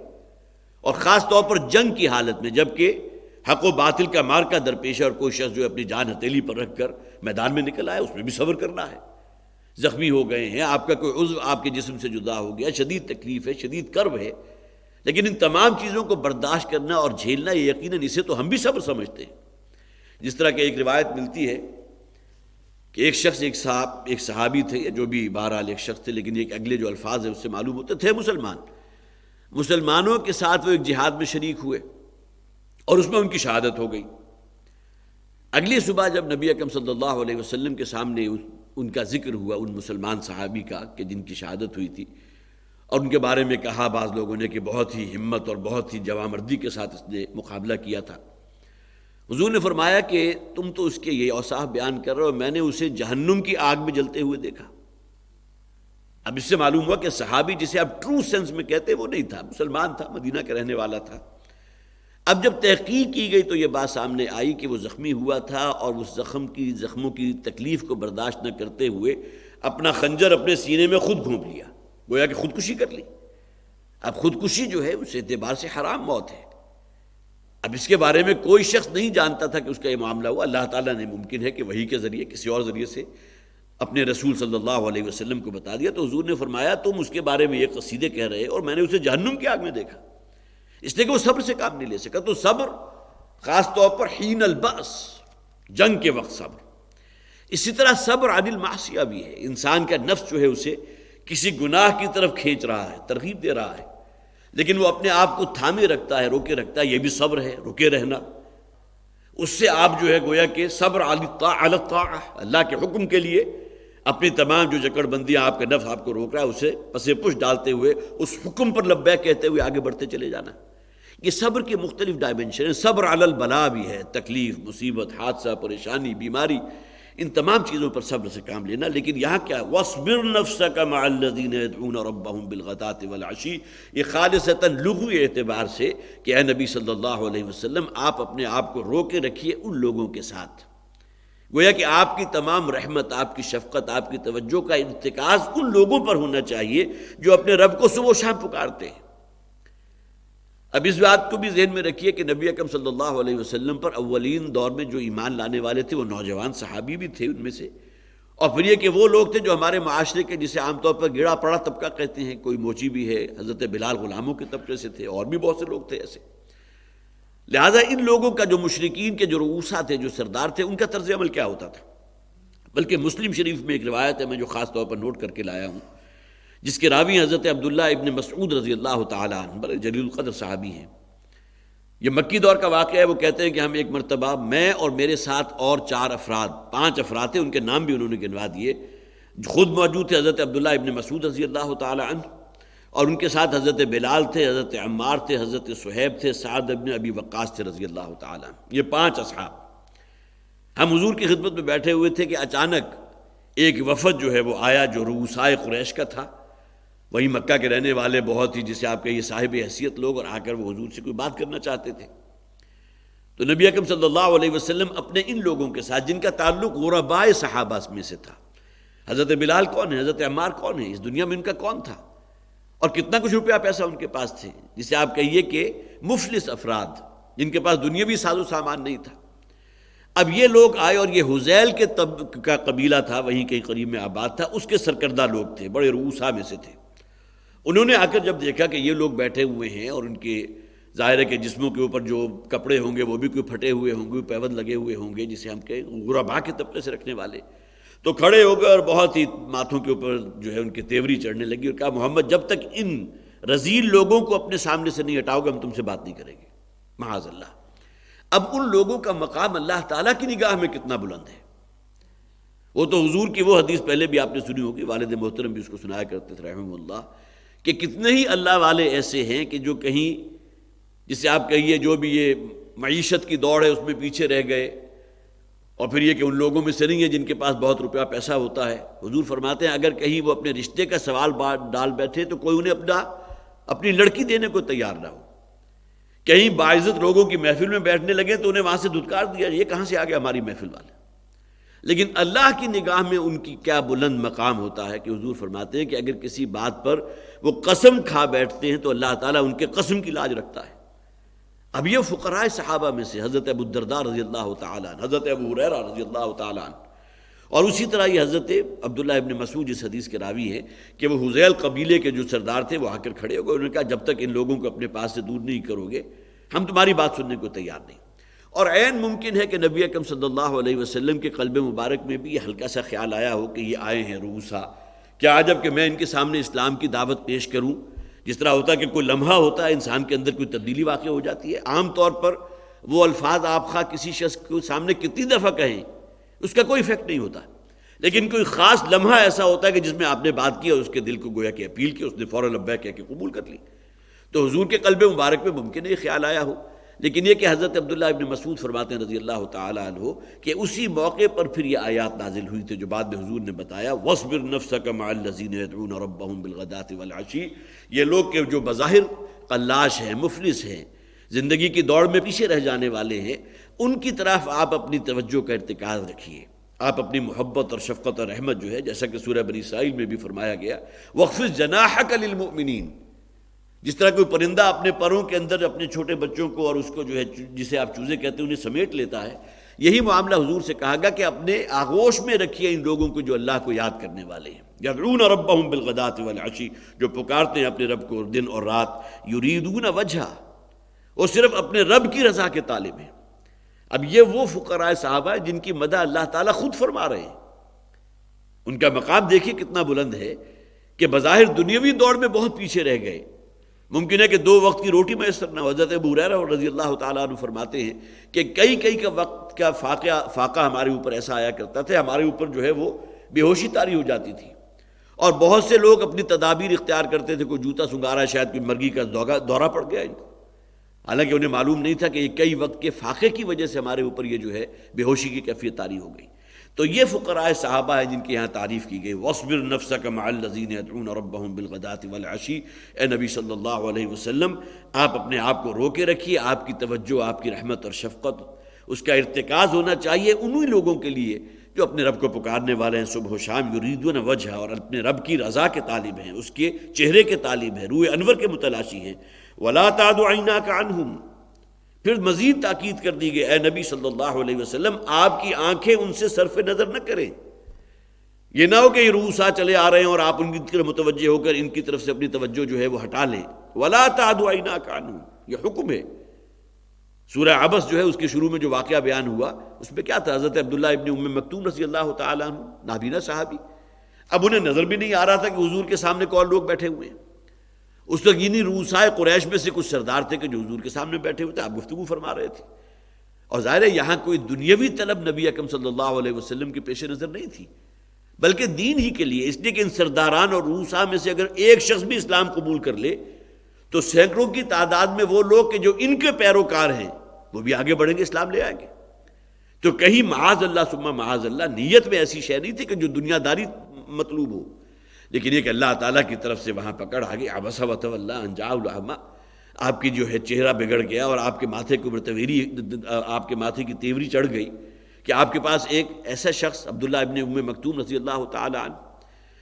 اور خاص طور پر جنگ کی حالت میں جبکہ حق و باطل کا مارکا درپیش ہے اور کوئی شخص جو اپنی جان ہتھیلی پر رکھ کر میدان میں نکل آئے، اس میں بھی صبر کرنا ہے. زخمی ہو گئے ہیں، آپ کا کوئی عضو آپ کے جسم سے جدا ہو گیا، شدید تکلیف ہے، شدید کرب ہے، لیکن ان تمام چیزوں کو برداشت کرنا اور جھیلنا، یہ یقیناً اسے تو ہم بھی صبر سمجھتے ہیں. جس طرح کہ ایک روایت ملتی ہے کہ ایک شخص، ایک صحابی تھے، جو بھی بہرحال ایک شخص تھے، لیکن یہ اگلے جو الفاظ ہیں اس سے معلوم ہوتے تھے مسلمانوں کے ساتھ وہ ایک جہاد میں شریک ہوئے اور اس میں ان کی شہادت ہو گئی. اگلی صبح جب نبی اکرم صلی اللہ علیہ وسلم کے سامنے ان کا ذکر ہوا، ان مسلمان صحابی کا کہ جن کی شہادت ہوئی تھی، اور ان کے بارے میں کہا بعض لوگوں نے کہ بہت ہی ہمت اور بہت ہی جوامردی کے ساتھ اس نے مقابلہ کیا تھا. حضور نے فرمایا کہ تم تو اس کے یہ اوصاف بیان کر رہے ہو، میں نے اسے جہنم کی آگ میں جلتے ہوئے دیکھا. اب اس سے معلوم ہوا کہ صحابی جسے آپ ٹرو سینس میں کہتے وہ نہیں تھا، مسلمان تھا، مدینہ کا رہنے والا تھا. اب جب تحقیق کی گئی تو یہ بات سامنے آئی کہ وہ زخمی ہوا تھا اور اس زخموں کی تکلیف کو برداشت نہ کرتے ہوئے اپنا خنجر اپنے سینے میں خود گھونپ لیا، گویا کہ خودکشی کر لی. اب خودکشی جو ہے اس اعتبار سے حرام موت ہے. اب اس کے بارے میں کوئی شخص نہیں جانتا تھا کہ اس کا یہ معاملہ ہوا. اللہ تعالیٰ نے ممکن ہے کہ وحی کے ذریعے کسی اور ذریعے سے اپنے رسول صلی اللہ علیہ وسلم کو بتا دیا. تو حضور نے فرمایا تم اس کے بارے میں یہ قصیدے کہہ رہے اور میں نے اسے جہنم کی آگ میں دیکھا، اس لیے کہ وہ صبر سے کام نہیں لے سکا. تو صبر خاص طور پر حین البأس، جنگ کے وقت صبر. اسی طرح صبر عن المعصیہ بھی ہے. انسان کا نفس جو ہے اسے کسی گناہ کی طرف کھینچ رہا ہے، ترغیب دے رہا ہے، لیکن وہ اپنے آپ کو تھامے رکھتا ہے، روکے رکھتا ہے، یہ بھی صبر ہے، رکے رہنا۔ اس سے آپ جو ہے گویا کہ صبر علی الطاعہ، اللہ کے حکم کے لیے اپنی تمام جو جکڑ بندیاں آپ کا نفس آپ کو روک رہا ہے اسے پسے پش ڈالتے ہوئے اس حکم پر لبیک کہتے ہوئے آگے بڑھتے چلے جانا۔ یہ صبر کے مختلف ڈائمنشن ہیں۔ صبر علی البلاء بھی ہے، تکلیف، مصیبت، حادثہ، پریشانی، بیماری، ان تمام چیزوں پر صبر سے کام لینا۔ لیکن یہاں کیا وَاصْبِرْ نَفْسَكَ مَعَ الَّذِينَ يَدْعُونَ رَبَّهُمْ بِالْغَدَاةِ وَالْعَشِيِّ، یہ خالصتاً لغوی اعتبار سے کہ اے نبی صلی اللہ علیہ وسلم آپ اپنے آپ کو روکے رکھیے ان لوگوں کے ساتھ، گویا کہ آپ کی تمام رحمت، آپ کی شفقت، آپ کی توجہ کا ارتکاز ان لوگوں پر ہونا چاہیے جو اپنے رب کو صبح و شام پکارتے ہیں۔ اب اس بات کو بھی ذہن میں رکھیے کہ نبی اکرم صلی اللہ علیہ وسلم پر اولین دور میں جو ایمان لانے والے تھے وہ نوجوان صحابی بھی تھے ان میں سے، اور پھر یہ کہ وہ لوگ تھے جو ہمارے معاشرے کے جسے عام طور پر گڑا پڑا طبقہ کہتے ہیں، کوئی موچی بھی ہے، حضرت بلال غلاموں کے طبقے سے تھے، اور بھی بہت سے لوگ تھے ایسے۔ لہٰذا ان لوگوں کا جو مشرکین کے جو رؤوسا تھے، جو سردار تھے، ان کا طرز عمل کیا ہوتا تھا؟ بلکہ مسلم شریف میں ایک روایت ہے میں جو خاص طور پر نوٹ کر کے لایا ہوں، جس کے راوی حضرت عبداللہ ابن مسعود رضی اللہ تعالیٰ عنہ، بڑے جلیل القدر صحابی ہیں۔ یہ مکی دور کا واقعہ ہے۔ وہ کہتے ہیں کہ ہم ایک مرتبہ، میں اور میرے ساتھ اور 5 افراد تھے، ان کے نام بھی انہوں نے گنوا دیے، خود موجود تھے حضرت عبداللہ ابن مسعود رضی اللہ تعالیٰ عنہ، اور ان کے ساتھ حضرت بلال تھے، حضرت عمار تھے، حضرت صہیب تھے، سعد ابن ابی وقاص تھے رضی اللہ تعالیٰ عنہ۔ یہ 5 اصحاب ہم حضور کی خدمت میں بیٹھے ہوئے تھے کہ اچانک ایک وفد جو ہے وہ آیا جو رؤسائے قریش کا تھا، وہی مکہ کے رہنے والے بہت ہی جسے آپ کہیے صاحب حیثیت لوگ، اور آ کر وہ حضور سے کوئی بات کرنا چاہتے تھے۔ تو نبی اکرم صلی اللہ علیہ وسلم اپنے ان لوگوں کے ساتھ جن کا تعلق غربائے صحابہ میں سے تھا، حضرت بلال کون ہے، حضرت عمار کون ہے، اس دنیا میں ان کا کون تھا، اور کتنا کچھ روپیہ پیسہ ان کے پاس تھے، جسے آپ کہیے کہ مفلس افراد جن کے پاس دنیاوی ساز و سامان نہیں تھا۔ اب یہ لوگ آئے، اور یہ حذیل کے کا قبیلہ تھا، وہیں کہیں قریب میں آباد تھا، اس کے سرکردہ لوگ تھے، بڑے رؤوسا میں سے تھے۔ انہوں نے آ کر جب دیکھا کہ یہ لوگ بیٹھے ہوئے ہیں اور ان کے ظاہر ہے کہ جسموں کے اوپر جو کپڑے ہوں گے وہ بھی کوئی پھٹے ہوئے ہوں گے، پیوند لگے ہوئے ہوں گے، جسے ہم کہیں غربا کے طبقے سے رکھنے والے، تو کھڑے ہو گئے اور بہت ہی ماتھوں کے اوپر جو ہے ان کی تیوری چڑھنے لگی، اور کہا محمد جب تک ان رذیل لوگوں کو اپنے سامنے سے نہیں ہٹاؤ گے ہم تم سے بات نہیں کریں گے، معاذ اللہ۔ اب ان لوگوں کا مقام اللہ تعالیٰ کی نگاہ میں کتنا بلند ہے۔ وہ تو حضور کی وہ حدیث پہلے بھی آپ نے سنی ہوگی، والد محترم بھی اس کو سنایا کرتے تھے رحمہ اللہ، کہ کتنے ہی اللہ والے ایسے ہیں کہ جو کہیں جسے آپ کہیے جو بھی یہ معیشت کی دوڑ ہے اس میں پیچھے رہ گئے، اور پھر یہ کہ ان لوگوں میں سے نہیں ہے جن کے پاس بہت روپیہ پیسہ ہوتا ہے۔ حضور فرماتے ہیں اگر کہیں وہ اپنے رشتے کا سوال ڈال بیٹھے تو کوئی انہیں اپنی لڑکی دینے کو تیار نہ ہو، کہیں باعزت لوگوں کی محفل میں بیٹھنے لگے تو انہیں وہاں سے دھتکار دیا، یہ کہاں سے آ گیا ہماری محفل والے۔ لیکن اللہ کی نگاہ میں ان کی کیا بلند مقام ہوتا ہے کہ حضور فرماتے ہیں کہ اگر کسی بات پر وہ قسم کھا بیٹھتے ہیں تو اللہ تعالیٰ ان کے قسم کی لاج رکھتا ہے۔ اب یہ فقراء صحابہ میں سے حضرت ابو الدرداء رضی اللہ تعالیٰ عنہ، حضرت ابو ہریرہ رضی اللہ تعالیٰ عنہ، اور اسی طرح یہ حضرت عبداللہ ابن مسعود جس حدیث کے راوی ہیں کہ وہ حذیل قبیلے کے جو سردار تھے وہ آ کر کھڑے ہو گئے، انہوں نے کہا جب تک ان لوگوں کو اپنے پاس سے دور نہیں کرو گے ہم تمہاری بات سننے کو تیار نہیں۔ اور عین ممکن ہے کہ نبی اکرم صلی اللہ علیہ وسلم کے قلب مبارک میں بھی یہ ہلکا سا خیال آیا ہو کہ یہ آئے ہیں رؤوسا، کیا عجب کہ میں ان کے سامنے اسلام کی دعوت پیش کروں۔ جس طرح ہوتا ہے کہ کوئی لمحہ ہوتا ہے انسان کے اندر کوئی تبدیلی واقع ہو جاتی ہے، عام طور پر وہ الفاظ آپ خواہ کسی شخص کو سامنے کتنی دفعہ کہیں اس کا کوئی افیکٹ نہیں ہوتا، لیکن کوئی خاص لمحہ ایسا ہوتا ہے کہ جس میں آپ نے بات کی اور اس کے دل کو گویا کہ اپیل کی، اس نے فوراً لبیک کہہ کے قبول کر لی۔ تو حضور کے قلب مبارک میں ممکن ہے یہ خیال آیا ہو، لیکن یہ کہ حضرت عبداللہ ابن مسعود فرماتے ہیں رضی اللہ تعالیٰ عنہ کہ اسی موقع پر پھر یہ آیات نازل ہوئی تھی جو بعد میں حضور نے بتایا، وَاصْبِرْ نَفْسَكَ مَعَ الَّذِينَ يَدْعُونَ رَبَّهُمْ بِالْغَدَاةِ وَالْعَشِيِّ، یہ لوگ کہ جو بظاہر قلاش ہیں، مفلس ہیں، زندگی کی دوڑ میں پیچھے رہ جانے والے ہیں، ان کی طرف آپ اپنی توجہ کا ارتکاز رکھیے، آپ اپنی محبت اور شفقت اور رحمت جو ہے، جیسا کہ سورہ بنی اسرائیل میں بھی فرمایا گیا وَاخْفِضْ جَنَاحَكَ لِلْمُؤْمِنِينَ، جس طرح کوئی پرندہ اپنے پروں کے اندر اپنے چھوٹے بچوں کو اور اس کو جو ہے جسے آپ چوزے کہتے ہیں انہیں سمیٹ لیتا ہے، یہی معاملہ حضور سے کہا گیا کہ اپنے آغوش میں رکھیے ان لوگوں کو جو اللہ کو یاد کرنے والے ہیں، یدعون ربهم بالغداة والعشی، جو پکارتے ہیں اپنے رب کو دن اور رات، یریدون وجہہ، وہ صرف اپنے رب کی رضا کے طالب ہیں۔ اب یہ وہ فقراء صحابہ ہیں جن کی مدح اللہ تعالیٰ خود فرما رہے ہیں، ان کا مقام دیکھیے کتنا بلند ہے کہ بظاہر دنیاوی دوڑ میں بہت پیچھے رہ گئے، ممکن ہے کہ 2 وقت کی روٹی میسر نہ ہو۔ حضرت ابو ہریرہ رضی اللہ تعالیٰ عنہ فرماتے ہیں کہ کئی کا وقت کا فاقہ ہمارے اوپر ایسا آیا کرتا تھا، ہمارے اوپر جو ہے وہ بے ہوشی طاری ہو جاتی تھی، اور بہت سے لوگ اپنی تدابیر اختیار کرتے تھے، کوئی جوتا سنگارا، شاید کوئی مرگی کا دورہ پڑ گیا ان کو، حالانکہ انہیں معلوم نہیں تھا کہ یہ کئی وقت کے فاقے کی وجہ سے ہمارے اوپر یہ جو ہے بے ہوشی کی کیفیت طاری ہو گئی۔ تو یہ فقراء صحابہ ہیں جن کے یہاں تعریف کی گئی، وَاصْبِرْ نَفْسَكَ مَعَ الَّذِينَ يَدْعُونَ رَبَّهُمْ بِالْغَدَاةِ وَالْعَشِيِّ۔ اے نبی صلی اللہ علیہ وسلم، آپ اپنے آپ کو روکے رکھیے، آپ کی توجہ، آپ کی رحمت اور شفقت، اس کا ارتکاز ہونا چاہیے انہی لوگوں کے لیے جو اپنے رب کو پکارنے والے ہیں صبح و شام، یریدون وجہ، اور اپنے رب کی رضا کے طالب ہیں، اس کے چہرے کے طالب ہیں، روح انور کے متلاشی ہیں۔ وَلَا تَعْدُ عَيْنَاكَ عَنْهُمْ، پھر مزید تاکید کر دی گئی، اے نبی صلی اللہ علیہ وسلم، آپ کی آنکھیں ان سے صرف نظر نہ کریں۔ یہ نہ ہو کہ یہ روسا چلے آ رہے ہیں اور آپ ان کی طرف متوجہ ہو کر ان کی طرف سے اپنی توجہ جو ہے وہ ہٹا لیں۔ وَلَا تَعْدُ عَيْنَاكَ عَنْهُمْ، یہ حکم ہے۔ سورہ عبس جو ہے اس کے شروع میں جو واقعہ بیان ہوا اس میں کیا تھا؟ حضرت عبداللہ ابن ام مکتوم رضی اللہ تعالیٰ عنہ، نابینا صحابی، اب انہیں نظر بھی نہیں آ رہا تھا کہ حضور کے سامنے کون لوگ بیٹھے ہوئے ہیں۔ اس وقت یعنی روسائے قریش میں سے کچھ سردار تھے کہ جو حضور کے سامنے بیٹھے ہوئے تھے، آپ گفتگو فرما رہے تھے، اور ظاہر ہے یہاں کوئی دنیاوی طلب نبی اکرم صلی اللہ علیہ وسلم کے پیش نظر نہیں تھی، بلکہ دین ہی کے لیے، اس لیے کہ ان سرداران اور روسا میں سے اگر ایک شخص بھی اسلام قبول کر لے تو سینکڑوں کی تعداد میں وہ لوگ کہ جو ان کے پیروکار ہیں وہ بھی آگے بڑھیں گے، اسلام لے آئیں گے۔ تو کہیں معاذ اللہ ثم معاذ اللہ نیت میں ایسی شے نہیں تھی کہ جو دنیا داری مطلوب ہو، لیکن یہ کہ اللہ تعالیٰ کی طرف سے وہاں پکڑ آ گئی، عبس وتولی ان جاءہ الاعمی، آپ کی جو ہے چہرہ بگڑ گیا اور آپ کے ماتھے کے اوپر تیوری، آپ کے ماتھے کی تیوری چڑھ گئی کہ آپ کے پاس ایک ایسا شخص عبداللہ ابن ام مکتوم رضی اللہ تعالیٰ عنہ،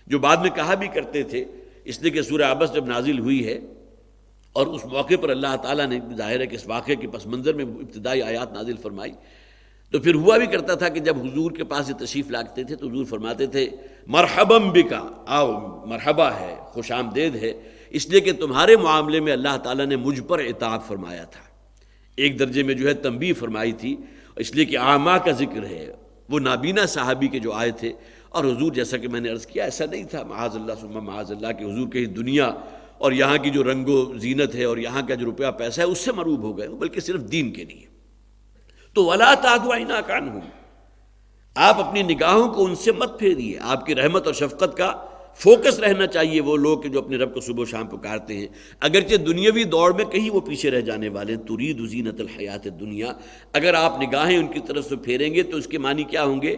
جو بعد میں کہا بھی کرتے تھے، اس لیے کہ سورہ عبس جب نازل ہوئی ہے اور اس موقع پر اللہ تعالیٰ نے ظاہر ہے کہ اس واقعے کے پس منظر میں ابتدائی آیات نازل فرمائی، تو پھر ہوا بھی کرتا تھا کہ جب حضور کے پاس یہ تشریف لاتے تھے تو حضور فرماتے تھے مرحبا بکا، آؤ، مرحبا ہے، خوش آمدید ہے، اس لیے کہ تمہارے معاملے میں اللہ تعالیٰ نے مجھ پر عتاب فرمایا تھا، ایک درجے میں جو ہے تنبیہ فرمائی تھی، اس لیے کہ اعمیٰ کا ذکر ہے، وہ نابینا صحابی کے جو آئے تھے، اور حضور جیسا کہ میں نے عرض کیا ایسا نہیں تھا معاذ اللہ ثم معاذ اللہ کہ حضور کہیں دنیا اور یہاں کی جو رنگ و زینت ہے اور یہاں کا جو روپیہ پیسہ ہے اس سے مروب ہو گئے، بلکہ صرف دین کے لیے۔ تو وَلَا تَعْدُ عَيْنَاكَ عَنْهُمْ، آپ اپنی نگاہوں کو ان سے مت پھیریے، آپ کی رحمت اور شفقت کا فوکس رہنا چاہیے وہ لوگ کہ جو اپنے رب کو صبح و شام پکارتے ہیں، اگرچہ دنیاوی دوڑ میں کہیں وہ پیچھے رہ جانے والے ہیں۔ ترید زینت الحیات الدنیا، اگر آپ نگاہیں ان کی طرف سے پھیریں گے تو اس کے معنی کیا ہوں گے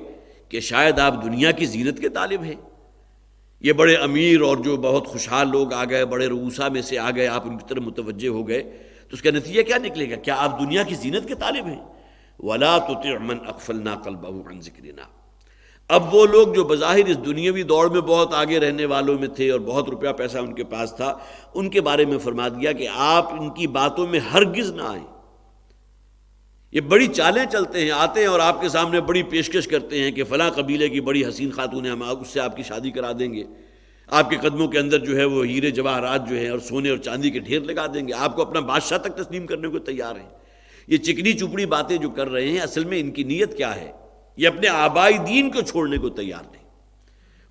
کہ شاید آپ دنیا کی زینت کے طالب ہیں، یہ بڑے امیر اور جو بہت خوشحال لوگ آ گئے، بڑے رؤوسا میں سے آ گئے، آپ ان کی طرف متوجہ ہو گئے، تو اس کا نتیجہ کیا نکلے گا؟ کیا آپ دنیا کی زینت کے طالب ہیں؟ وَلَا تُطِعْ مَنْ أَغْفَلْنَا قَلْبَهُ عَنْ ذِكْرِنَا، اب وہ لوگ جو بظاہر اس دنیاوی دوڑ میں بہت آگے رہنے والوں میں تھے اور بہت روپیہ پیسہ ان کے پاس تھا، ان کے بارے میں فرما دیا کہ آپ ان کی باتوں میں ہرگز نہ آئیں۔ یہ بڑی چالیں چلتے ہیں، آتے ہیں اور آپ کے سامنے بڑی پیشکش کرتے ہیں کہ فلاں قبیلے کی بڑی حسین خاتون ہے، ہم اس سے آپ کی شادی کرا دیں گے، آپ کے قدموں کے اندر جو ہے وہ ہیرے جواہرات جو ہیں اور سونے اور چاندی کے ڈھیر لگا دیں گے، آپ کو اپنا بادشاہ تک تسلیم کرنے کو تیار ہیں۔ یہ چکنی چپڑی باتیں جو کر رہے ہیں، اصل میں ان کی نیت کیا ہے؟ یہ اپنے آبائی دین کو چھوڑنے کو تیار نہیں۔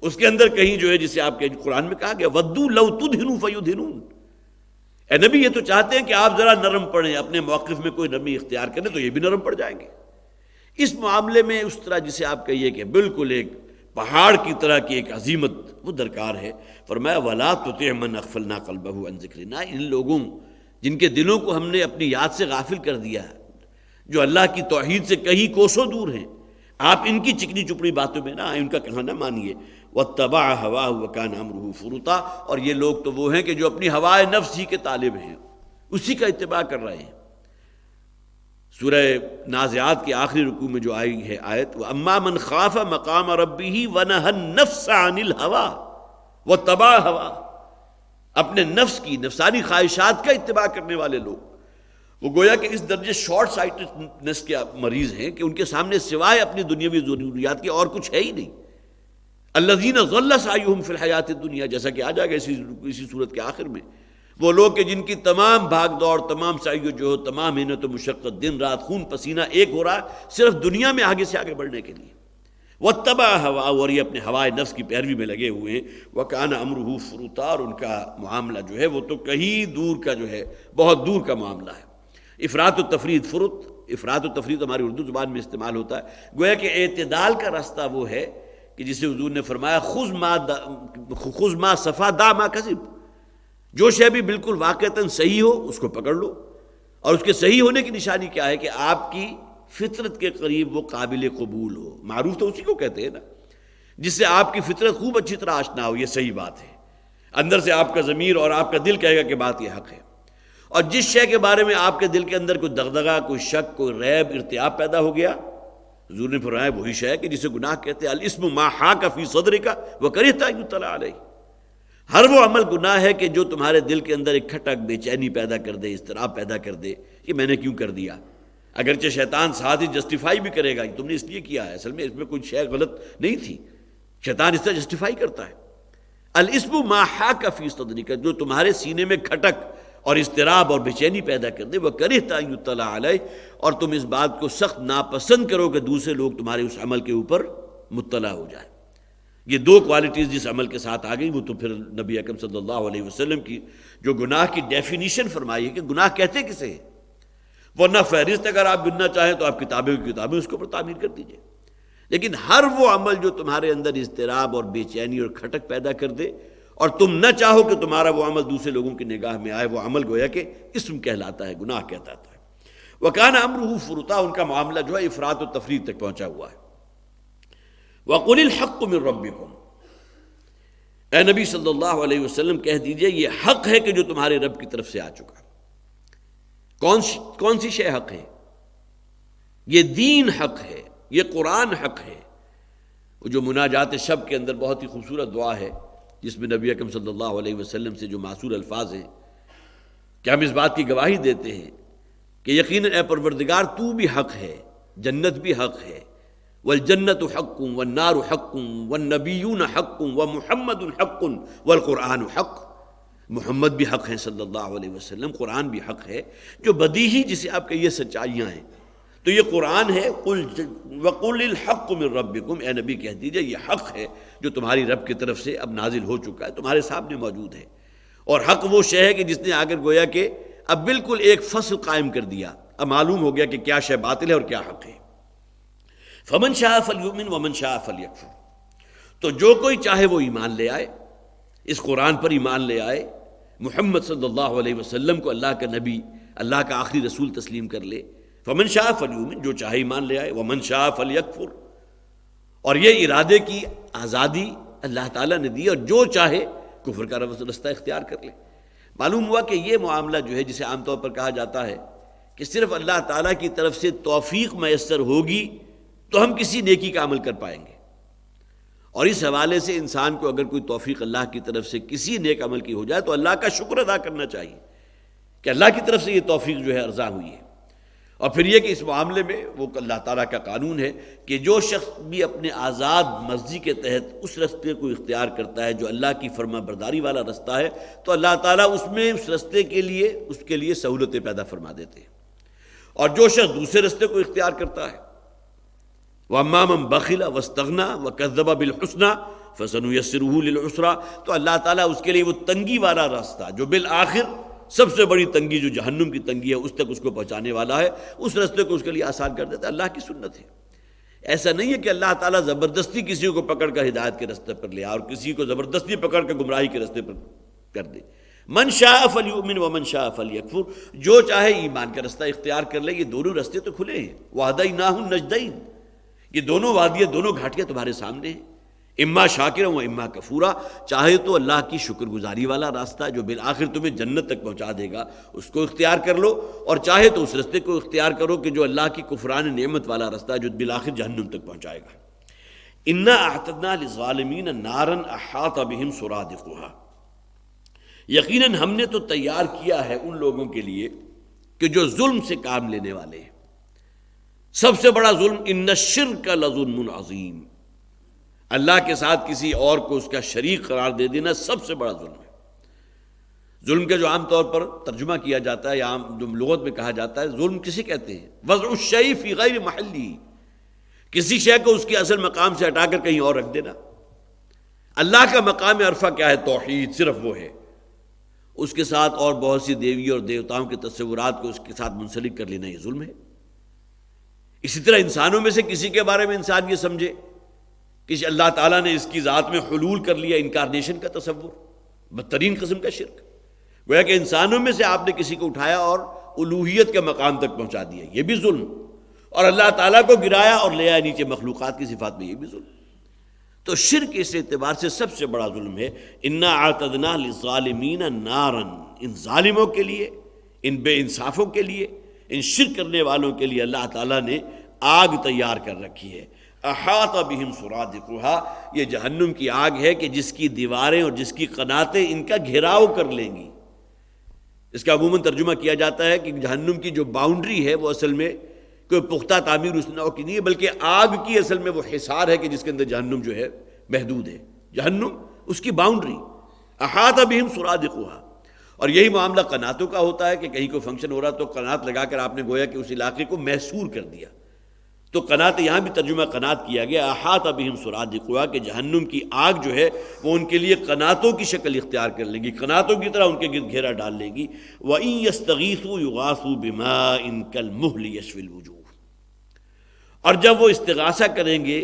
اس کے اندر کہیں جو ہے جسے آپ کے قرآن میں کہا گیا وَدُّوا لَوْ تُدْهِنُوا فَيُدْهِنُونَ، اے نبی یہ تو چاہتے ہیں کہ آپ ذرا نرم پڑیں، اپنے موقف میں کوئی نرمی اختیار کریں تو یہ بھی نرم پڑ جائیں گے۔ اس معاملے میں اس طرح جسے آپ کہیے کہ بالکل ایک پہاڑ کی طرح کی ایک عظیمت وہ درکار ہے۔ فرمایا وَلَا تُطِعْ مَنْ أَغْفَلْنَا قَلْبَهُ عَنْ ذِكْرِنَا، ان لوگوں جن کے دلوں کو ہم نے اپنی یاد سے غافل کر دیا ہے، جو اللہ کی توحید سے کہیں کوسوں دور ہیں، آپ ان کی چکنی چپڑی باتوں میں نہ آئیں، ان کا کہنا نہ مانیے۔ وَاتَّبَعَ هَوَاهُ وَكَانَ أَمْرُهُ فُرُطًا، اور یہ لوگ تو وہ ہیں کہ جو اپنی ہوائے نفس ہی کے طالب ہیں، اسی کا اتباع کر رہے ہیں۔ سورہ نازعات کے آخری رکوع میں جو آئی ہے آیت وَأَمَّا مَنْ خَافَ مَقَامَ رَبِّهِ وَنَهَى النَّفْسَ عَنِ الْهَوَىٰ وَاتَّبَعَ هَوَىٰ، اپنے نفس کی نفسانی خواہشات کا اتباع کرنے والے لوگ، وہ گویا کہ اس درجے شارٹ سائٹڈنس کے مریض ہیں کہ ان کے سامنے سوائے اپنی دنیاوی ضروریات کے اور کچھ ہے ہی نہیں۔ الذین ضل سعیہم فی الحیات الدنیا، جیسا کہ آ جائے گا اسی صورت کے آخر میں، وہ لوگ کہ جن کی تمام بھاگ دوڑ، تمام سعی و جہد، تمام محنت و مشقت، دن رات خون پسینہ ایک ہو رہا ہے صرف دنیا میں آگے سے آگے بڑھنے کے لیے۔ واتبع ہوا، اور یہ اپنے ہوائے نفس کی پیروی میں لگے ہوئے ہیں، وکان امرہ فرطا، اور ان کا معاملہ جو ہے وہ تو کہیں دور کا جو ہے، بہت دور کا معاملہ ہے۔ افراط و تفرید، افراط و تفرید ہماری اردو زبان میں استعمال ہوتا ہے، گویا کہ اعتدال کا راستہ وہ ہے کہ جسے حضور نے فرمایا خذ ما صفا دا ما کذب، جو شے بھی بالکل واقعتاً صحیح ہو اس کو پکڑ لو، اور اس کے صحیح ہونے کی نشانی کیا ہے کہ آپ کی فطرت کے قریب وہ قابل قبول ہو۔ معروف تو اسی کو کہتے ہیں نا، جس سے آپ کی فطرت خوب اچھی طرح آشنا ہو، یہ صحیح بات ہے، اندر سے آپ کا ضمیر اور آپ کا دل کہے گا کہ بات یہ حق ہے، اور جس شے کے بارے میں آپ کے دل کے اندر کوئی دغدغہ، کوئی شک، کوئی ریب، ارتیاب پیدا ہو گیا، حضور نے فرمایا وہی شے ہے کہ جسے گناہ کہتے ہیں، الاسم ما حاک فی صدرک وکرہت ان یطلع علیہ، ہر وہ عمل گناہ ہے کہ جو تمہارے دل کے اندر ایک کھٹک، بے چینی پیدا کر دے، اضطراب پیدا کر دے، یہ میں نے کیوں کر دیا، اگرچہ شیطان ساتھ ہی جسٹیفائی بھی کرے گا کہ تم نے اس لیے کیا ہے، اصل میں اس میں کوئی شے غلط نہیں تھی، شیطان اس طرح جسٹیفائی کرتا ہے۔ الاسم ما حاک فی صدرک، جو تمہارے سینے میں کھٹک اور اضطراب اور بے چینی پیدا کر دے، وکرہت ان یطلع علیہ، اور تم اس بات کو سخت ناپسند کرو کہ دوسرے لوگ تمہارے اس عمل کے اوپر مطلع ہو جائیں۔ یہ دو کوالٹیز جس عمل کے ساتھ آ گئی، وہ تو پھر نبی اکرم صلی اللہ علیہ وسلم کی جو گناہ کی ڈیفینیشن فرمائی ہے کہ گناہ کہتے کسے ہیں، ورنہ فہرست اگر آپ گننا چاہیں تو آپ کتابیں کی کتابیں اس کے اوپر تعمیر کر دیجئے، لیکن ہر وہ عمل جو تمہارے اندر اضطراب اور بے چینی اور کھٹک پیدا کر دے اور تم نہ چاہو کہ تمہارا وہ عمل دوسرے لوگوں کی نگاہ میں آئے، وہ عمل گویا کہ اسم کہلاتا ہے، گناہ کہلاتا ہے۔ وکان امرہ فرطا، ان کا معاملہ جو ہے افراط و تفرید تک پہنچا ہوا ہے۔ وقل الحق من ربکم، اے نبی صلی اللہ علیہ وسلم کہہ دیجئے یہ حق ہے کہ جو تمہارے رب کی طرف سے آ چکا۔ کون سی شے حق ہے؟ یہ دین حق ہے، یہ قرآن حق ہے۔ وہ جو مناجات شب کے اندر بہت ہی خوبصورت دعا ہے جس میں نبی اکرم صلی اللہ علیہ وسلم سے جو معصور الفاظ ہیں کہ ہم اس بات کی گواہی دیتے ہیں کہ یقیناً اے پروردگار تو بھی حق ہے، جنت بھی حق ہے، والجنت حق والنار حق والنبیون حق ومحمد حق والقرآن حق، محمد بھی حق ہیں صلی اللہ علیہ وسلم، قرآن بھی حق ہے، جو بدیہی جسے آپ کہیے سچائیاں ہیں، تو یہ قرآن ہے۔ وقل الحق من ربکم، اے نبی کہہ دیجئے یہ حق ہے جو تمہاری رب کی طرف سے اب نازل ہو چکا ہے، تمہارے سامنے موجود ہے، اور حق وہ شے ہے کہ جس نے آگر گویا کہ اب بالکل ایک فصل قائم کر دیا، اب معلوم ہو گیا کہ کیا شے باطل ہے اور کیا حق ہے۔ فمن شاء فلیؤمن ومن شاء فلیکفر، تو جو کوئی چاہے وہ ایمان لے آئے، اس قرآن پر ایمان لے آئے، محمد صلی اللہ علیہ وسلم کو اللہ کا نبی، اللہ کا آخری رسول تسلیم کر لے۔ فمن شاء فلیؤمن، جو چاہے ایمان لے آئے، ومن شاء فلیکفر، اور یہ ارادے کی آزادی اللہ تعالیٰ نے دی، اور جو چاہے کفر کا رستہ اختیار کر لے۔ معلوم ہوا کہ یہ معاملہ جو ہے جسے عام طور پر کہا جاتا ہے کہ صرف اللہ تعالیٰ کی طرف سے توفیق میسر ہوگی تو ہم کسی نیکی کا عمل کر پائیں گے، اور اس حوالے سے انسان کو اگر کوئی توفیق اللہ کی طرف سے کسی نیک عمل کی ہو جائے تو اللہ کا شکر ادا کرنا چاہیے کہ اللہ کی طرف سے یہ توفیق جو ہے عطا ہوئی ہے۔ اور پھر یہ کہ اس معاملے میں وہ اللہ تعالیٰ کا قانون ہے کہ جو شخص بھی اپنے آزاد مرضی کے تحت اس رستے کو اختیار کرتا ہے جو اللہ کی فرما برداری والا رستہ ہے، تو اللہ تعالیٰ اس میں اس رستے کے لیے اس کے لیے سہولتیں پیدا فرما دیتے ہیں، اور جو شخص دوسرے رستے کو اختیار کرتا ہے، وَأَمَّا مَن بَخِلَ وَاسْتَغْنَىٰ وَكَذَّبَ بِالْحُسْنَىٰ فَسَنُيَسِّرُهُ لِلْعُسْرَىٰ، تو اللہ تعالیٰ اس کے لیے وہ تنگی والا راستہ جو بالآخر سب سے بڑی تنگی جو جہنم کی تنگی ہے اس تک اس کو پہنچانے والا ہے، اس راستے کو اس کے لیے آسان کر دیتا ہے۔ اللہ کی سنت ہے، ایسا نہیں ہے کہ اللہ تعالیٰ زبردستی کسی کو پکڑ کر ہدایت کے راستے پر لے اور کسی کو زبردستی پکڑ کر گمراہی کے راستے پر کر دے۔ من شاء فلیؤمن ومن شاء فلیکفر، جو چاہے ایمان کا راستہ اختیار کر لے، یہ دونوں راستے تو کھلے ہیں، وَهَدَيْنَاهُ النَّجْدَيْنِ، یہ دونوں وادیاں، دونوں گھاٹیاں تمہارے سامنے ہیں، اما شاکرا و اما کفورا، چاہے تو اللہ کی شکر گزاری والا راستہ جو بالآخر تمہیں جنت تک پہنچا دے گا اس کو اختیار کر لو، اور چاہے تو اس راستے کو اختیار کرو کہ جو اللہ کی کفران نعمت والا راستہ جو بالآخر جہنم تک پہنچائے گا۔ انا اعتدنا للظالمین نارا احاط بهم سرادقها، یقیناً ہم نے تو تیار کیا ہے ان لوگوں کے لیے کہ جو ظلم سے کام لینے والے ہیں۔ سب سے بڑا ظلم ان الشرک لظلم عظیم، اللہ کے ساتھ کسی اور کو اس کا شریک قرار دے دینا سب سے بڑا ظلم ہے۔ ظلم کا جو عام طور پر ترجمہ کیا جاتا ہے یا عام جو لغت میں کہا جاتا ہے، ظلم کسے کہتے ہیں؟ وضع الشیء فی غیر محلی، کسی شے کو اس کے اصل مقام سے ہٹا کر کہیں اور رکھ دینا۔ اللہ کا مقام عرفہ کیا ہے؟ توحید، صرف وہ ہے۔ اس کے ساتھ اور بہت سی دیوی اور دیوتاؤں کے تصورات کو اس کے ساتھ منسلک کر لینا یہ ظلم ہے۔ اسی طرح انسانوں میں سے کسی کے بارے میں انسان یہ سمجھے کہ اللہ تعالیٰ نے اس کی ذات میں حلول کر لیا، انکارنیشن کا تصور، بدترین قسم کا شرک۔ گویا کہ انسانوں میں سے آپ نے کسی کو اٹھایا اور الوہیت کے مقام تک پہنچا دیا، یہ بھی ظلم، اور اللہ تعالیٰ کو گرایا اور لے آیا نیچے مخلوقات کی صفات میں، یہ بھی ظلم۔ تو شرک اس اعتبار سے سب سے بڑا ظلم ہے۔ انا اعتدنا للظالمین نارا، ان ظالموں کے لیے، ان بے انصافوں کے لیے، ان شرک کرنے والوں کے لیے اللہ تعالیٰ نے آگ تیار کر رکھی ہے۔ احاط بہم سرادقها، یہ جہنم کی آگ ہے کہ جس کی دیواریں اور جس کی قناتیں ان کا گھیراؤ کر لیں گی۔ اس کا عموماً ترجمہ کیا جاتا ہے کہ جہنم کی جو باؤنڈری ہے وہ اصل میں کوئی پختہ تعمیر اس نوع کی نہیں ہے، بلکہ آگ کی اصل میں وہ حصار ہے کہ جس کے اندر جہنم جو ہے محدود ہے۔ جہنم اس کی باؤنڈری، احاط بہم سرادقها۔ اور یہی معاملہ قناتوں کا ہوتا ہے کہ کہیں کوئی فنکشن ہو رہا تو قنات لگا کر آپ نے گویا کہ اس علاقے کو محصور کر دیا۔ تو قنات، یہاں بھی ترجمہ قنات کیا گیا، احاط بہم سرادقها، کہ جہنم کی آگ جو ہے وہ ان کے لیے قناتوں کی شکل اختیار کر لیں گی، قناتوں کی طرح ان کے گرد گھیرا ڈال لیں گی۔ وَإِن يَسْتَغِيثُوا يُغَاثُوا بِمَاءٍ كَالْمُهْلِ يَشْفِي الْوُجُوهَ، اور جب وہ استغاثہ کریں گے،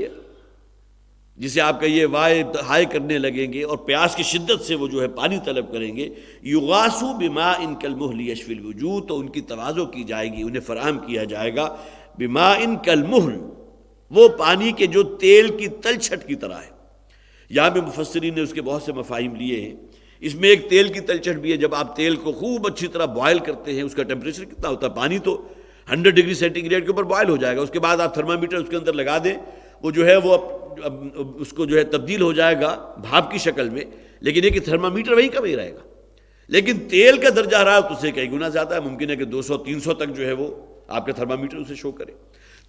جسے آپ کہیے وائے ہائے کرنے لگیں گے اور پیاس کی شدت سے وہ جو ہے پانی طلب کریں گے، یغاثوا بماء کالمہل یشفی الوجوہ، تو ان کی تواضع کی جائے گی، انہیں فراہم کیا جائے گا بماء کالمہل، وہ پانی کے جو تیل کی تلچھٹ کی طرح ہے۔ یہاں بھی مفسرین نے اس کے بہت سے مفاہیم لیے ہیں۔ اس میں ایک تیل کی تلچھٹ بھی ہے، جب آپ تیل کو خوب اچھی طرح بوائل کرتے ہیں، اس کا ٹیمپریچر کتنا ہوتا ہے؟ پانی تو 100 ڈگری سینٹی گریڈ کے اوپر بوائل ہو جائے گا، اس کے بعد آپ تھرمامیٹر اس کے اندر لگا دیں، وہ جو ہے وہ اس کو جو ہے تبدیل ہو جائے گا بھاپ کی شکل میں، لیکن یہ کہ تھرمامیٹر وہیں کا وہیں رہے گا۔ لیکن تیل کا درجہ حرارت اس سے کئی گنا زیادہ ہے، ممکن ہے کہ 200-300 تک جو ہے وہ آپ کا تھرمامیٹر اسے شو کرے۔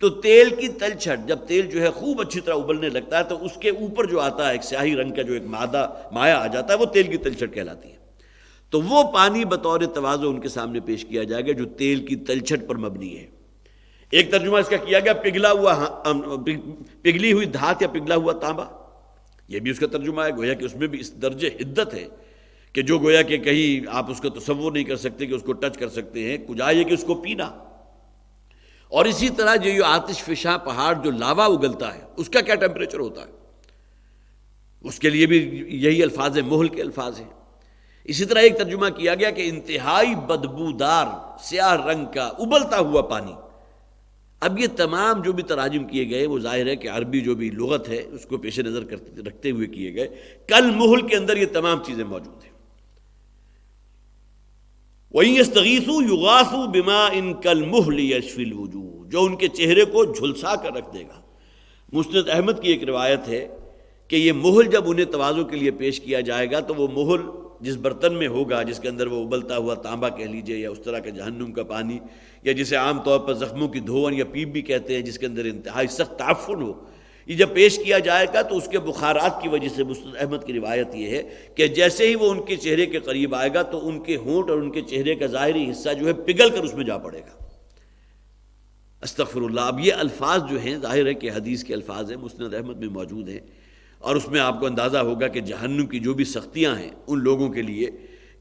تو تیل کی تلچھٹ، جب تیل جو ہے خوب اچھی طرح ابلنے لگتا ہے تو اس کے اوپر جو آتا ہے ایک سیاہی رنگ کا جو ایک مائع آ جاتا ہے، وہ تیل کی تلچھٹ کہلاتی ہے۔ تو وہ پانی بطور تواضع ان کے سامنے پیش کیا جائے گا جو تیل کی تلچھٹ پر مبنی ہے۔ ایک ترجمہ اس کا کیا گیا پگھلی ہوئی دھات یا پگھلا ہوا تانبا، یہ بھی اس کا ترجمہ ہے۔ گویا کہ اس میں بھی اس درجے حدت ہے کہ جو گویا کہ کہیں آپ اس کو تصور نہیں کر سکتے کہ اس کو ٹچ کر سکتے ہیں، کجا یہ کہ اس کو پینا۔ اور اسی طرح جو یہ آتش فشاں پہاڑ جو لاوا اگلتا ہے، اس کا کیا ٹیمپریچر ہوتا ہے، اس کے لیے بھی یہی الفاظ مہل کے الفاظ ہیں۔ اسی طرح ایک ترجمہ کیا گیا کہ انتہائی بدبودار سیاہ رنگ کا ابلتا ہوا پانی۔ اب یہ تمام جو بھی تراجم کیے گئے وہ ظاہر ہے کہ عربی جو بھی لغت ہے اس کو پیش نظر رکھتے ہوئے کیے گئے۔ کل محل کے اندر یہ تمام چیزیں موجود ہیں۔ وَإِن يَسْتَغِيثُوا يُغَاثُوا بِمَاءٍ كَالْمُهْلِ يَشْفِي الْوُجُوهَ، جو ان کے چہرے کو جھلسا کر رکھ دے گا۔ مسند احمد کی ایک روایت ہے کہ یہ محل جب انہیں تواضع کے لیے پیش کیا جائے گا تو وہ محل جس برتن میں ہوگا، جس کے اندر وہ ابلتا ہوا تانبا کہہ لیجئے یا اس طرح کا جہنم کا پانی، یا جسے عام طور پر زخموں کی دھون یا پیپ بھی کہتے ہیں، جس کے اندر انتہائی سخت تعفن ہو، یہ جب پیش کیا جائے گا تو اس کے بخارات کی وجہ سے مسند احمد کی روایت یہ ہے کہ جیسے ہی وہ ان کے چہرے کے قریب آئے گا تو ان کے ہونٹ اور ان کے چہرے کا ظاہری حصہ جو ہے پگھل کر اس میں جا پڑے گا۔ استغفر اللہ۔ اب یہ الفاظ جو ہیں ظاہر ہے کہ حدیث کے الفاظ ہیں، مسند احمد میں موجود ہیں، اور اس میں آپ کو اندازہ ہوگا کہ جہنم کی جو بھی سختیاں ہیں ان لوگوں کے لیے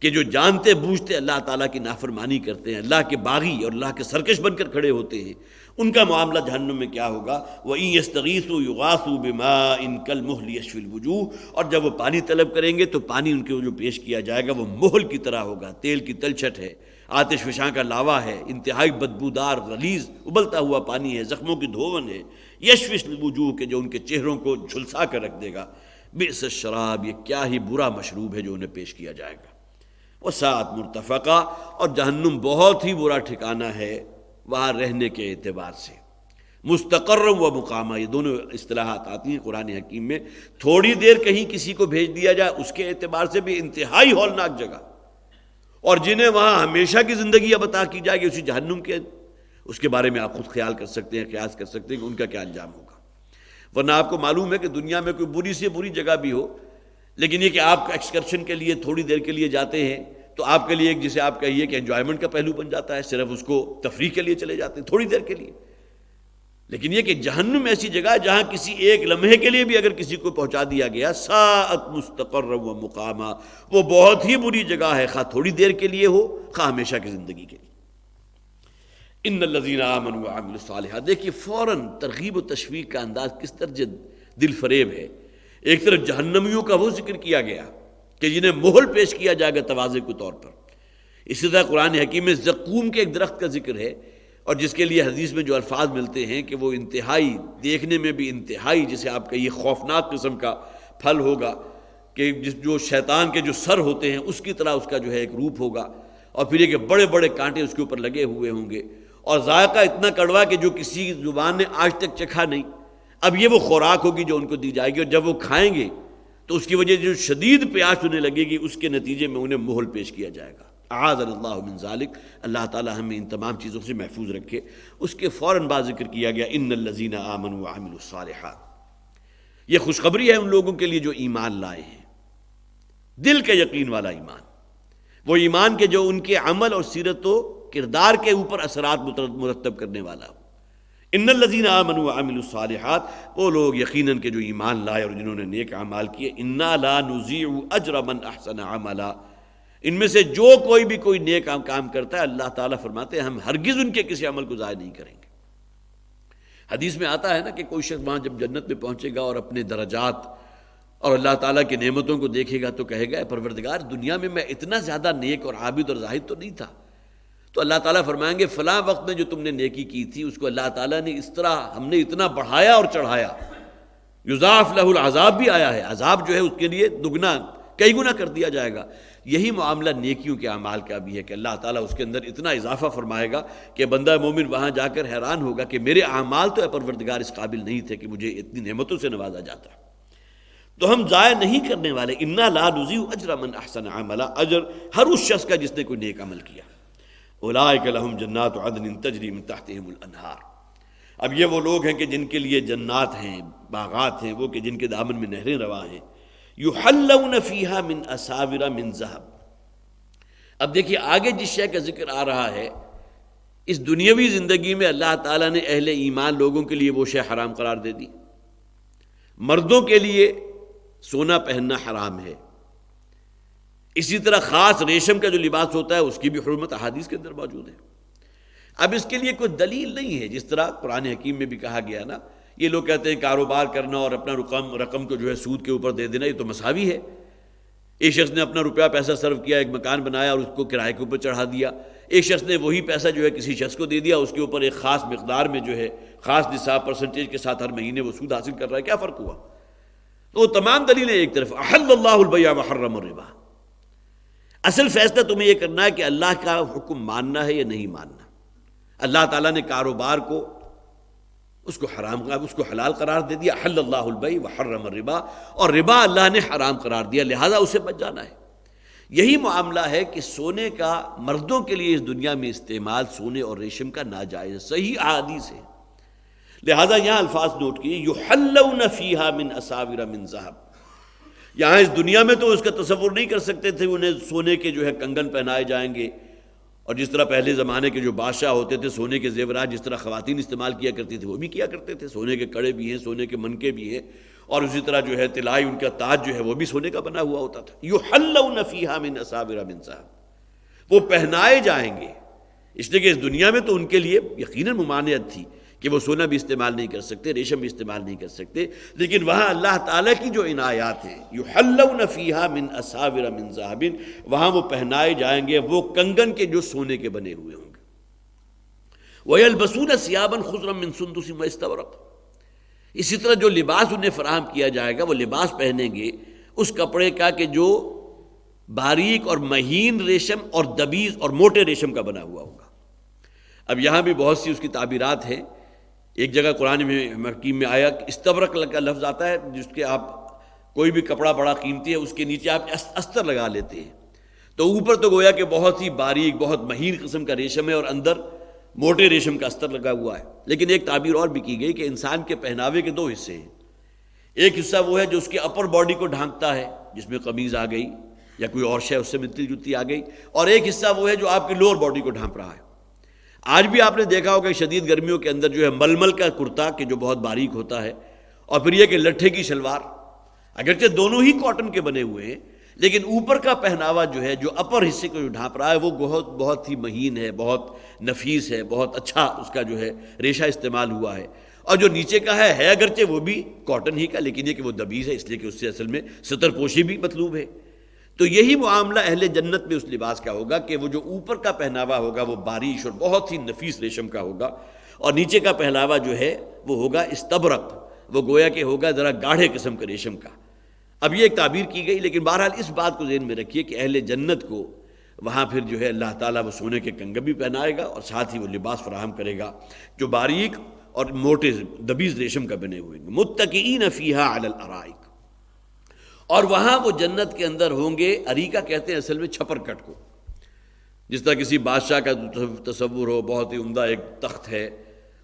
کہ جو جانتے بوجھتے اللہ تعالیٰ کی نافرمانی کرتے ہیں، اللہ کے باغی اور اللہ کے سرکش بن کر کھڑے ہوتے ہیں، ان کا معاملہ جہنم میں کیا ہوگا۔ وَإِن يَسْتَغِيثُوا يُغَاثُوا بِمَاءٍ كَالْمُهْلِ يَشْفِي الْوُجُوهَ، اور جب وہ پانی طلب کریں گے تو پانی ان کے جو پیش کیا جائے گا وہ مہل کی طرح ہوگا، تیل کی تلچھٹ ہے، آتش فشاں کا لاوا ہے، انتہائی بدبودار غلیظ ابلتا ہوا پانی ہے، زخموں کی دھون ہے، یشفی الوجوہ، کہ جو ان کے چہروں کو جھلسا کر رکھ دے گا۔ بئس الشراب، یہ کیا ہی برا مشروب ہے جو انہیں پیش کیا جائے گا۔ وساعت مرتفقہ، اور جہنم بہت ہی برا ٹھکانہ ہے وہاں رہنے کے اعتبار سے۔ مستقر و مقامہ، یہ دونوں اصطلاحات آتی ہیں قرآن حکیم میں۔ تھوڑی دیر کہیں کسی کو بھیج دیا جائے اس کے اعتبار سے بھی انتہائی ہولناک جگہ، اور جنہیں وہاں ہمیشہ کی زندگی اب عطا کی جائے گی اسی جہنم کے، اس کے بارے میں آپ خود خیال کر سکتے ہیں، قیاس کر سکتے ہیں کہ ان کا کیا انجام ہوگا۔ ورنہ آپ کو معلوم ہے کہ دنیا میں کوئی بری سے بری جگہ بھی ہو، لیکن یہ کہ آپ ایکسکرشن کے لیے تھوڑی دیر کے لیے جاتے ہیں تو آپ کے لیے ایک جسے آپ کہیے کہ انجوائمنٹ کا پہلو بن جاتا ہے، صرف اس کو تفریح کے لیے چلے جاتے ہیں تھوڑی دیر کے لیے۔ لیکن یہ کہ جہنم ایسی جگہ ہے جہاں کسی ایک لمحے کے لیے بھی اگر کسی کو پہنچا دیا گیا، ساعت مستقرا و مقاما، وہ بہت ہی بری جگہ ہے، خواہ تھوڑی دیر کے لیے ہو خواہ ہمیشہ کی زندگی کے لیے۔ ان الذین آمنوا وعملوا الصالحات، دیکھیے فوراً ترغیب و تشویق کا انداز کس طرح دل فریب ہے۔ ایک طرف جہنمیوں کا وہ ذکر کیا گیا کہ جنہیں مہل پیش کیا جائے گا تواضع کے طور پر، اسی طرح قرآن حکیم میں زقوم کے ایک درخت کا ذکر ہے، اور جس کے لیے حدیث میں جو الفاظ ملتے ہیں کہ وہ انتہائی، دیکھنے میں بھی انتہائی، جسے آپ کہیے خوفناک قسم کا پھل ہوگا، کہ جو شیطان کے جو سر ہوتے ہیں اس کی طرح اس کا جو ہے ایک روپ ہوگا، اور پھر یہ کہ بڑے بڑے کانٹے اس کے اوپر لگے ہوئے ہوں گے، اور ذائقہ اتنا کڑوا کہ جو کسی زبان نے آج تک چکھا نہیں۔ اب یہ وہ خوراک ہوگی جو ان کو دی جائے گی، اور جب وہ کھائیں گے تو اس کی وجہ جو شدید پیاس انہیں لگے گی، اس کے نتیجے میں انہیں مہل پیش کیا جائے گا۔ اعاذنا اللہ من ذالک، اللہ تعالی ہمیں ان تمام چیزوں سے محفوظ رکھے۔ اس کے فوراً بعد ذکر کیا گیا ان الذین آمنوا وعملوا الصالحات، یہ خوشخبری ہے ان لوگوں کے لیے جو ایمان لائے ہیں، دل کے یقین والا ایمان، وہ ایمان کے جو ان کے عمل اور سیرت و کردار کے اوپر اثرات مرتب کرنے والا ہو۔ ان الذین آمنوا وعملوا الصالحات، وہ لوگ یقیناً کہ جو ایمان لائے اور جنہوں نے نیک اعمال کیے، انا لا نضیع اجر من احسن عملا، ان میں سے جو کوئی بھی کوئی نیک کام کرتا ہے، اللہ تعالیٰ فرماتے ہیں ہم ہرگز ان کے کسی عمل کو ضائع نہیں کریں گے۔ حدیث میں آتا ہے نا کہ کوئی شخص وہاں جب جنت میں پہنچے گا اور اپنے درجات اور اللہ تعالیٰ کی نعمتوں کو دیکھے گا تو کہے گا اے پروردگار، دنیا میں میں اتنا زیادہ نیک اور عابد اور زاہد تو نہیں تھا۔ تو اللہ تعالیٰ فرمائیں گے فلاں وقت میں جو تم نے نیکی کی تھی اس کو اللہ تعالیٰ نے اس طرح، ہم نے اتنا بڑھایا اور چڑھایا، یضاعف لہ العذاب بھی آیا ہے، عذاب جو ہے اس کے لیے دگنا کئی گنا کر دیا جائے گا۔ یہی معاملہ نیکیوں کے اعمال کا بھی ہے کہ اللہ تعالیٰ اس کے اندر اتنا اضافہ فرمائے گا کہ بندہ مومن وہاں جا کر حیران ہوگا کہ میرے اعمال تو اے پروردگار اس قابل نہیں تھے کہ مجھے اتنی نعمتوں سے نوازا جاتا۔ تو ہم ضائع نہیں کرنے والے، انا لا نضیع اجر من احسن عملا، اجر ہر اس شخص کا جس نے کوئی نیک عمل کیا۔ اولئک لہم جنات عدن تجری من تحتہم الانہار، اب یہ وہ لوگ ہیں کہ جن کے لیے جنات ہیں، باغات ہیں، وہ کہ جن کے دامن میں نہریں رواں ہیں، یحلون فیہا من اساور من ذہب۔ اب دیکھیے آگے جس شے کا ذکر آ رہا ہے، اس دنیاوی زندگی میں اللہ تعالیٰ نے اہل ایمان لوگوں کے لیے وہ شے حرام قرار دے دی۔ مردوں کے لیے سونا پہننا حرام ہے، اسی طرح خاص ریشم کا جو لباس ہوتا ہے اس کی بھی حرمت احادیث کے اندر موجود ہے۔ اب اس کے لیے کوئی دلیل نہیں ہے، جس طرح قرآن حکیم میں بھی کہا گیا نا، یہ لوگ کہتے ہیں کاروبار کرنا اور اپنا رقم کو جو ہے سود کے اوپر دے دینا یہ تو مساوی ہے۔ ایک شخص نے اپنا روپیہ پیسہ صرف کیا، ایک مکان بنایا اور اس کو کرائے کے اوپر چڑھا دیا، ایک شخص نے وہی پیسہ جو ہے کسی شخص کو دے دیا، اس کے اوپر ایک خاص مقدار میں جو ہے خاص نصاب پرسنٹیج کے ساتھ ہر مہینے وہ سود حاصل کر رہا ہے، کیا فرق ہوا؟ تو وہ تمام دلیلیں ایک طرف، احل اللہ البیع وحرم الربا، اصل فیصلہ تمہیں یہ کرنا ہے کہ اللہ کا حکم ماننا ہے یا نہیں ماننا۔ اللہ تعالیٰ نے کاروبار کو اس کو حرام، اس کو حلال قرار دے دیا، احل اللہ البیع وحرم الربا، اور ربا اللہ نے حرام قرار دیا، لہذا اسے بچ جانا ہے۔ یہی معاملہ ہے کہ سونے کا مردوں کے لیے اس دنیا میں استعمال سونے اور ریشم کا ناجائز، صحیح احادیث ہے، لہذا یہاں الفاظ نوٹ کیے، یحلون فیہا من اساور من ذہب۔ یہاں اس دنیا میں تو اس کا تصور نہیں کر سکتے تھے، انہیں سونے کے جو ہے کنگن پہنائے جائیں گے، اور جس طرح پہلے زمانے کے جو بادشاہ ہوتے تھے سونے کے زیورات جس طرح خواتین استعمال کیا کرتی تھی وہ بھی کیا کرتے تھے، سونے کے کڑے بھی ہیں، سونے کے منکے بھی ہیں، اور اسی طرح جو ہے طلائی ان کا تاج جو ہے وہ بھی سونے کا بنا ہوا ہوتا تھا۔ یحلون فیہا من اساور من ذہب، وہ پہنائے جائیں گے، اس لیے کہ اس دنیا میں تو ان کے لیے یقیناً ممانعت تھی کہ وہ سونا بھی استعمال نہیں کر سکتے، ریشم بھی استعمال نہیں کر سکتے، لیکن وہاں اللہ تعالیٰ کی جو عنایات ہیں، یحلون فیہا من اساور من ذہب، وہاں وہ پہنائے جائیں گے وہ کنگن کے جو سونے کے بنے ہوئے ہوں گے۔ وَيَلْبَسُونَ ثِيَابًا خُضْرًا مِّن سُندُسٍ وَإِسْتَبْرَقٍ، اسی طرح جو لباس انہیں فراہم کیا جائے گا وہ لباس پہنیں گے اس کپڑے کا کہ جو باریک اور مہین ریشم اور دبیز اور موٹے ریشم کا بنا ہوا ہوگا۔ اب یہاں بھی بہت سی اس کی تعبیرات ہیں، ایک جگہ قرآن میں حکیم میں آیا کہ استبرق کا لفظ آتا ہے، جس کے آپ کوئی بھی کپڑا بڑا قیمتی ہے اس کے نیچے آپ استر لگا لیتے ہیں، تو اوپر تو گویا کہ بہت ہی باریک بہت مہین قسم کا ریشم ہے اور اندر موٹے ریشم کا استر لگا ہوا ہے۔ لیکن ایک تعبیر اور بھی کی گئی کہ انسان کے پہناوے کے دو حصے ہیں، ایک حصہ وہ ہے جو اس کے اپر باڈی کو ڈھانکتا ہے، جس میں قمیض آ گئی یا کوئی اور شے اس سے ملتی جلتی آ گئی، اور ایک حصہ وہ ہے جو آپ کی لوور باڈی کو ڈھانپ رہا ہے۔ آج بھی آپ نے دیکھا ہوگا کہ شدید گرمیوں کے اندر جو ہے ململ کا کرتا کہ جو بہت باریک ہوتا ہے، اور پھر یہ کہ لٹھے کی شلوار، اگرچہ دونوں ہی کاٹن کے بنے ہوئے ہیں، لیکن اوپر کا پہناوا جو ہے، جو اپر حصے کو جو ڈھانپ رہا ہے، وہ بہت ہی مہین ہے، بہت نفیس ہے، بہت اچھا اس کا جو ہے ریشہ استعمال ہوا ہے، اور جو نیچے کا ہے اگرچہ وہ بھی کاٹن ہی کا، لیکن یہ کہ وہ دبیز ہے، اس لیے کہ اس سے اصل میں ستر پوشی بھی مطلوب ہے۔ تو یہی معاملہ اہل جنت میں اس لباس کا ہوگا کہ وہ جو اوپر کا پہناوا ہوگا وہ باریش اور بہت ہی نفیس ریشم کا ہوگا، اور نیچے کا پہناوا جو ہے وہ ہوگا استبرق، وہ گویا کہ ہوگا ذرا گاڑھے قسم کا ریشم کا۔ اب یہ ایک تعبیر کی گئی، لیکن بہرحال اس بات کو ذہن میں رکھیے کہ اہل جنت کو وہاں پھر جو ہے اللہ تعالیٰ وہ سونے کے کنگن بھی پہنائے گا، اور ساتھ ہی وہ لباس فراہم کرے گا جو باریک اور موٹے دبیز ریشم کا بنے ہوئے ہیں۔ متکئین فیہا علی الارائک، اور وہاں وہ جنت کے اندر ہوں گے، اریکہ کہتے ہیں اصل میں چھپر کٹ کو، جس طرح کسی بادشاہ کا تصور ہو، بہت ہی عمدہ ایک تخت ہے،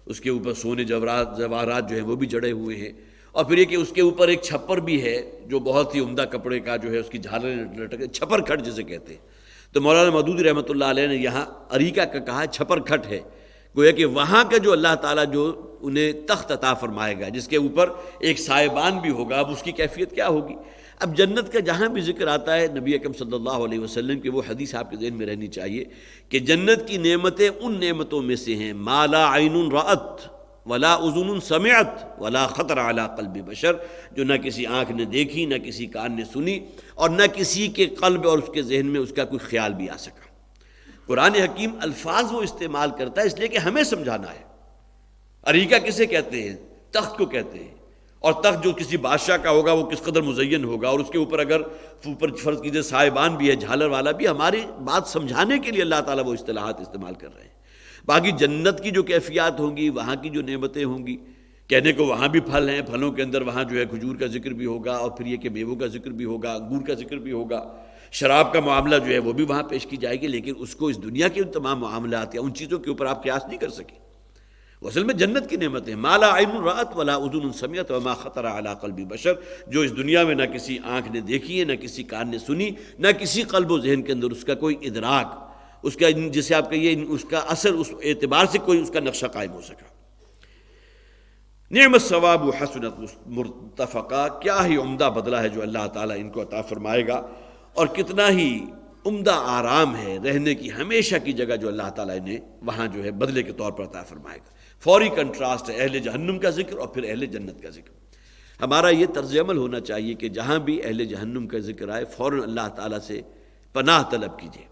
اس کے اوپر سونے جواہرات جو ہیں وہ بھی جڑے ہوئے ہیں، اور پھر یہ کہ اس کے اوپر ایک چھپر بھی ہے جو بہت ہی عمدہ کپڑے کا جو ہے، اس کی جھالریں لٹک، چھپر کھٹ جسے کہتے ہیں۔ تو مولانا مودودی رحمۃ اللہ علیہ نے یہاں اریکہ کا کہا چھپر کھٹ ہے، گویا کہ وہاں کا جو اللہ تعالیٰ جو انہیں تخت عطا فرمائے گا، جس کے اوپر ایک سائبان بھی ہوگا، اب اس کی کیفیت کیا ہوگی۔ اب جنت کا جہاں بھی ذکر آتا ہے، نبی اکرم صلی اللہ علیہ وسلم کی وہ حدیث آپ کے ذہن میں رہنی چاہیے کہ جنت کی نعمتیں ان نعمتوں میں سے ہیں ما لا عین رأت ولا اذن سمعت ولا خطر علی قلب بشر، جو نہ کسی آنکھ نے دیکھی، نہ کسی کان نے سنی، اور نہ کسی کے قلب اور اس کے ذہن میں اس کا کوئی خیال بھی آ سکا۔ قرآن حکیم الفاظ وہ استعمال کرتا ہے اس لیے کہ ہمیں سمجھانا ہے۔ اریکہ کسے کہتے ہیں؟ تخت کو کہتے ہیں، اور تخت جو کسی بادشاہ کا ہوگا وہ کس قدر مزین ہوگا، اور اس کے اوپر اگر اوپر فرض کیجیے سائبان بھی ہے، جھالر والا بھی، ہماری بات سمجھانے کے لیے اللہ تعالیٰ وہ اصطلاحات استعمال کر رہے ہیں۔ باقی جنت کی جو کیفیات ہوں گی، وہاں کی جو نعمتیں ہوں گی، کہنے کو وہاں بھی پھل ہیں، پھلوں کے اندر وہاں جو ہے کھجور کا ذکر بھی ہوگا، اور پھر یہ کہ میووں کا ذکر بھی ہوگا، انگور کا ذکر بھی ہوگا، شراب کا معاملہ جو ہے وہ بھی وہاں پیش کی جائے گی، لیکن اس کو اس دنیا کے ان تمام معاملات یا ان چیزوں کے اوپر آپ قیاس نہیں کر سکیں۔ وہ اصل میں جنت کی نعمتیں ما لا عین رأت ولا اذن سمعت وما خطر علی قلب بشر، جو اس دنیا میں نہ کسی آنکھ نے دیکھی ہے، نہ کسی کان نے سنی، نہ کسی قلب و ذہن کے اندر اس کا کوئی ادراک، اس کا جسے آپ کہیے اس کا اثر، اس اعتبار سے کوئی اس کا نقشہ قائم ہو سکا۔ نعم الثواب حسنت مرتفقہ، کیا ہی عمدہ بدلہ ہے جو اللہ تعالیٰ ان کو عطا فرمائے گا، اور کتنا ہی عمدہ آرام ہے، رہنے کی ہمیشہ کی جگہ جو اللہ تعالیٰ انہیں وہاں جو ہے بدلے کے طور پر عطا فرمائے گا۔ فوری کنٹراسٹ ہے اہل جہنم کا ذکر اور پھر اہل جنت کا ذکر۔ ہمارا یہ طرز عمل ہونا چاہیے کہ جہاں بھی اہل جہنم کا ذکر آئے فوراً اللہ تعالیٰ سے پناہ طلب کیجیے۔